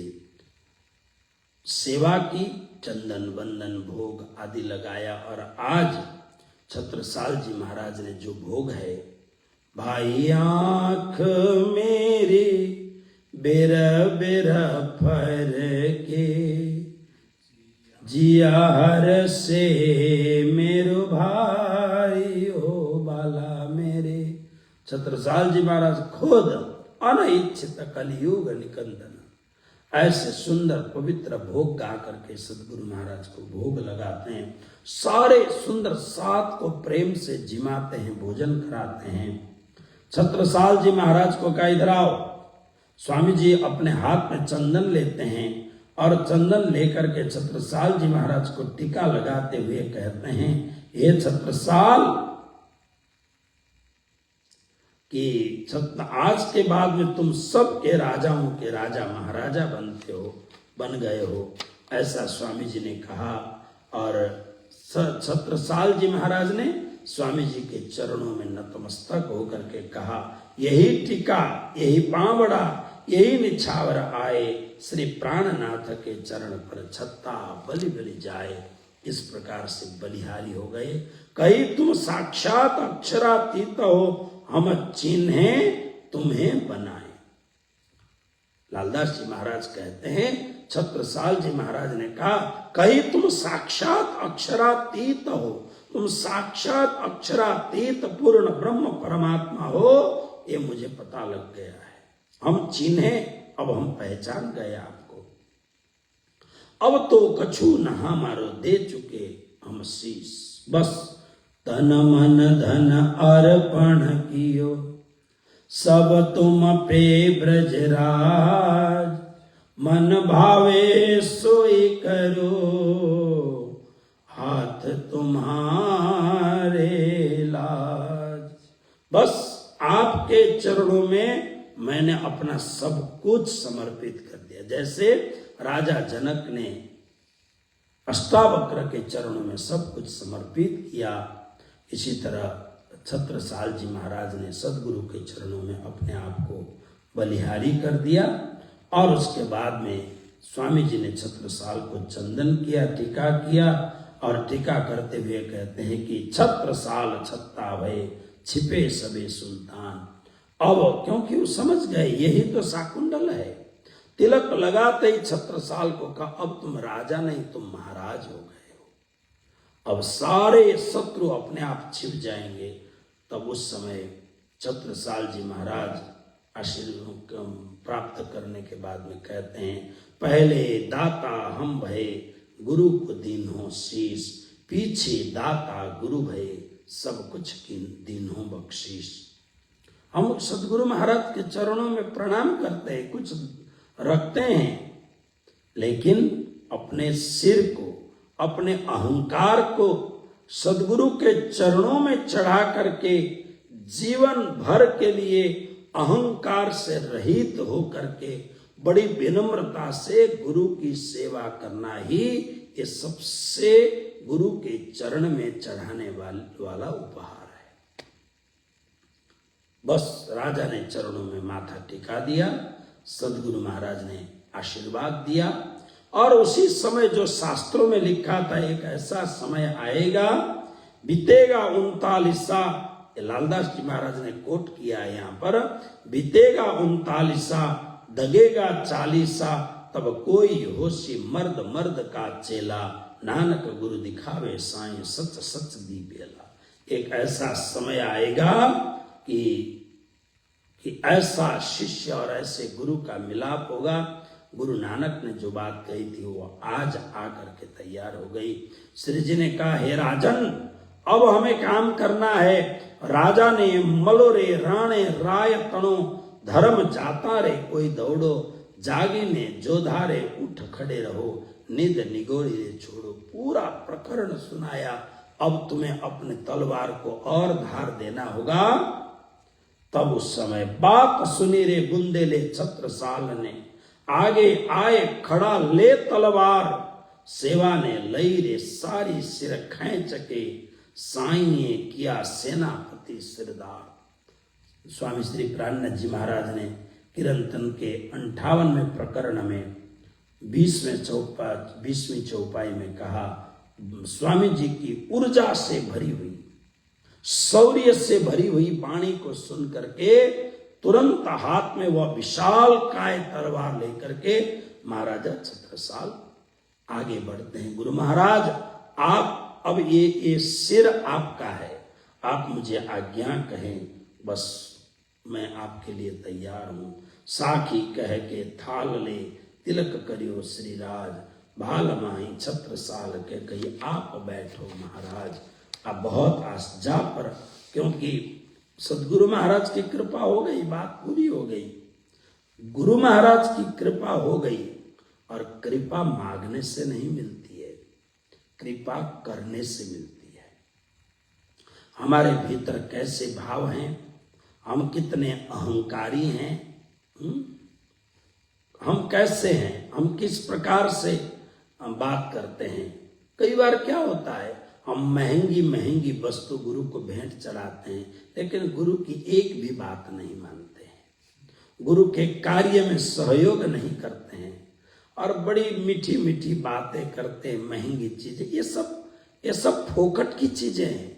सेवा की, चंदन वंदन भोग आदि लगाया। और आज छत्रसाल जी महाराज ने जो भोग है, भाई आँख मेरी बेरा बेरा फर के जियार से मेरो भाई हो बाला मेरे। छत्रसाल जी महाराज खुद अनिच्छित कलयुग निकंदन ऐसे सुंदर पवित्र भोग गा करके सदगुरु महाराज को भोग लगाते हैं। सारे सुंदर सात को प्रेम से जिमाते हैं, भोजन कराते हैं। छत्रसाल जी महाराज को कहा इधर आओ। स्वामी जी अपने हाथ में चंदन लेते हैं, और चंदन लेकर के छत्रसाल जी महाराज को टीका लगाते हुए कहते हैं, हे छत्रसाल, कि आज के बाद में तुम सब के राजाओं के राजा महाराजा बन गए हो, ऐसा स्वामी जी ने कहा। और छत्रसाल जी महाराज ने स्वामी जी के चरणों में नतमस्तक होकर के कहा, यही टीका, यही पावड़ा, यही निछावर आए, श्री प्राणनाथ के चरण पर छत्ता बलि बलि जाए। इस प्रकार से बलिहारी हो गए। कहीं तुम साक्षात अक्षरातीत हो, हम चिन्हे तुम्हें बनाए। लालदास जी महाराज कहते हैं, छत्रसाल जी महाराज ने कहा, कहीं तुम साक्षात अक्षरातीत हो, तुम साक्षात अक्षरातीत पूर्ण ब्रह्म परमात्मा हो, ये मुझे पता लग गया है। हम चिन्हे, अब हम पहचान गए आपको। अब तो कछु न हमारो दे चुके हम शीश, बस तन मन धन अर्पण कियो, सब तुम पे ब्रजराज, मन भावे सोई करो, हाथ तुम्हारे लाज। बस आपके चरणों में मैंने अपना सब कुछ समर्पित कर दिया। जैसे राजा जनक ने अष्टावक्र के चरणों में सब कुछ समर्पित किया, इसी तरह छत्रसाल जी महाराज ने सदगुरु के चरणों में अपने आप को बलिहारी कर दिया। और उसके बाद में स्वामी जी ने छत्रसाल को चंदन किया, टीका किया, और टीका करते हुए कहते हैं कि छत्रसाल छत्ता भय छिपे सबे सुल्तान। अब क्योंकि वो समझ गए यही तो शाकुंडल है, तिलक लगाते ही छत्रसाल को कहा, अब तुम राजा नहीं, तुम महाराज हो गए हो। अब सारे शत्रु अपने आप छिप जाएंगे। तब उस समय छत्रसाल जी महाराज आशीर्वाद प्राप्त करने के बाद में कहते हैं, पहले दाता हम भये गुरु को दीन हो शीश, पीछे दाता गुरु भये सब कुछ दीन हो बख्शीश। हम सदगुरु महाराज के चरणों में प्रणाम करते हैं, कुछ रखते हैं, लेकिन अपने सिर को, अपने अहंकार को सदगुरु के चरणों में चढ़ा करके जीवन भर के लिए अहंकार से रहित होकर के बड़ी विनम्रता से गुरु की सेवा करना ही ये सबसे गुरु के चरण में चढ़ाने वाला उपहार है। बस राजा ने चरणों में माथा टिका दिया, सदगुरु महाराज ने आशीर्वाद दिया और उसी समय जो शास्त्रों में लिखा था एक ऐसा समय आएगा, बीतेगा 39 लालदास जी महाराज ने कोट किया है यहाँ पर, बीतेगा 39 दगेगा 40 तब कोई होशी मर्द मर्द का चेला, नानक गुरु दिखावे साईं सच सच दी बेला। एक ऐसा समय आएगा कि ऐसा शिष्य और ऐसे गुरु का मिलाप होगा। गुरु नानक ने जो बात कही थी वो आज आकर के तैयार हो गई। श्री जी ने कहा, हे राजन, अब हमें काम करना है। राजा ने मलो रे राणे राय तणो, धर्म जाता रे कोई दौड़ो, जागी ने जोधा रे उठ खड़े रहो, निद निगोरी रे छोड़ो। पूरा प्रकरण सुनाया। अब तुम्हें अपने तलवार को और धार देना होगा। तब उस समय बात सुनी रे बुंदेले छत्रसाल ने, आगे आए खड़ा ले तलवार, सेवा ने लई रे सारी सिर खैंच के, साईं ने किया सेनापति सिरदार। स्वामी श्री प्राणनाथ जी महाराज ने कीर्तन के 58वें प्रकरण में 20वीं चौपाई में कहा, स्वामी जी की ऊर्जा से भरी हुई, शौर्य से भरी हुई वाणी को सुन करके तुरंत हाथ में वह विशाल काय तलवार लेकर के महाराजा छत्रसाल आगे बढ़ते हैं। गुरु महाराज, आप अब ये सिर आपका है, आप मुझे आज्ञा कहें, बस मैं आपके लिए तैयार हूं। साखी कह के थाल ले तिलक करियो श्रीराज, भाल माही छत्रसाल के कही आप बैठो महाराज। अब बहुत आस जा पर, क्योंकि सदगुरु महाराज की कृपा हो गई, बात पूरी हो गई। गुरु महाराज की कृपा हो गई, और कृपा मांगने से नहीं मिलती है, कृपा करने से मिलती है। हमारे भीतर कैसे भाव हैं, हम कितने अहंकारी हैं, हम कैसे हैं, हम किस प्रकार से बात करते हैं। कई बार क्या होता है, हम महंगी महंगी वस्तु गुरु को भेंट चढ़ाते हैं, लेकिन गुरु की एक भी बात नहीं मानते हैं, गुरु के कार्य में सहयोग नहीं करते हैं, और बड़ी मीठी मीठी बातें करते हैं, महंगी चीजें। ये सब फोकट की चीजें हैं।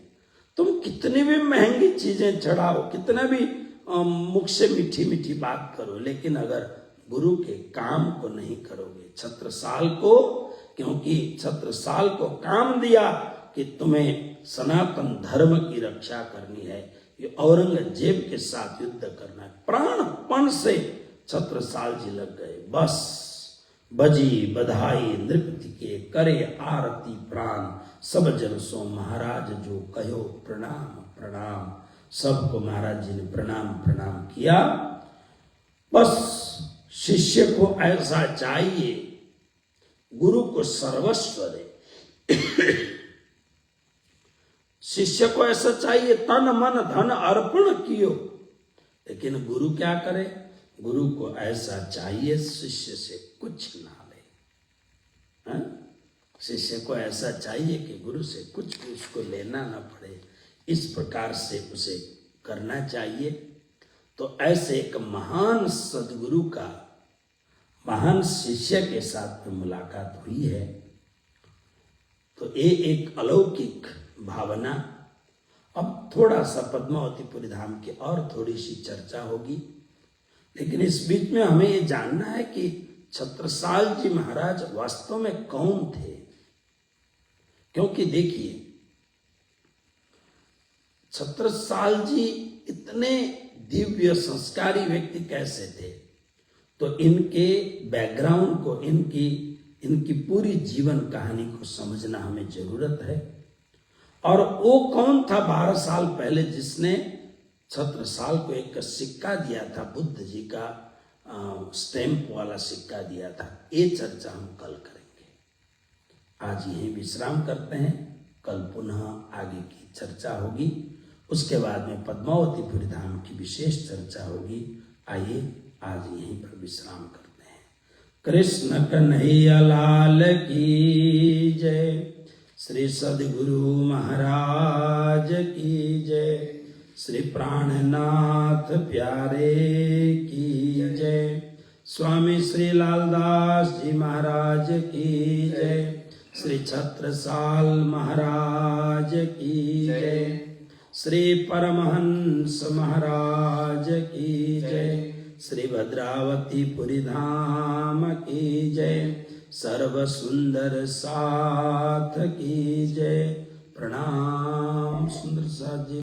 तुम कितनी भी महंगी चीजें चढ़ाओ, कितना भी मुख से मीठी मीठी बात करो, लेकिन अगर गुरु के काम को नहीं करोगे, छत्रसाल को, क्योंकि छत्रसाल को काम दिया कि तुम्हें सनातन धर्म की रक्षा करनी है, ये औरंगजेब के साथ युद्ध करना है। प्राणपण से छत्रसाल जी लग गए। बस बजी बधाई नृत्य के करे आरती प्राण, सब जन सो महाराज जो कहो प्रणाम प्रणाम। सबको महाराज जी ने प्रणाम प्रणाम किया। बस शिष्य को ऐसा चाहिए, गुरु को सर्वस्व दे। शिष्य को ऐसा चाहिए, तन मन धन अर्पण कियो। लेकिन गुरु क्या करे, गुरु को ऐसा चाहिए शिष्य से कुछ ना ले। शिष्य को ऐसा चाहिए कि गुरु से कुछ भी उसको लेना ना पड़े, इस प्रकार से उसे करना चाहिए। तो ऐसे एक महान सदगुरु का महान शिष्य के साथ में मुलाकात हुई है, तो ये एक अलौकिक भावना। अब थोड़ा सा पद्मावतीपुरी धाम की और थोड़ी सी चर्चा होगी, लेकिन इस बीच में हमें ये जानना है कि छत्रसाल जी महाराज वास्तव में कौन थे। क्योंकि देखिए, छत्रसाल जी इतने दिव्य संस्कारी व्यक्ति कैसे थे, तो इनके बैकग्राउंड को, इनकी पूरी जीवन कहानी को समझना हमें जरूरत है। और वो कौन था 12 साल पहले जिसने छत्रसाल को एक सिक्का दिया था, बुद्ध जी का स्टैंप वाला सिक्का दिया था, ये चर्चा हम कल करेंगे। आज यहीं विश्राम करते हैं, कल पुनः आगे की चर्चा होगी। उसके बाद में पद्मावतीपुरी धाम की विशेष चर्चा होगी। आइए आज यहीं पर विश्राम करते हैं। कृष्ण कन्हैया लाल की जय, श्री सद्गुरु महाराज की जय, श्री प्राणनाथ प्यारे की जय, स्वामी श्री लालदास जी महाराज की जय, श्री छत्रसाल महाराज की जय, श्री परमहंस महाराज की जय, श्री भद्रावतीपुरी धाम की जय, सर्व सुंदर साथ की जय। प्रणाम सुंदर साथ जी।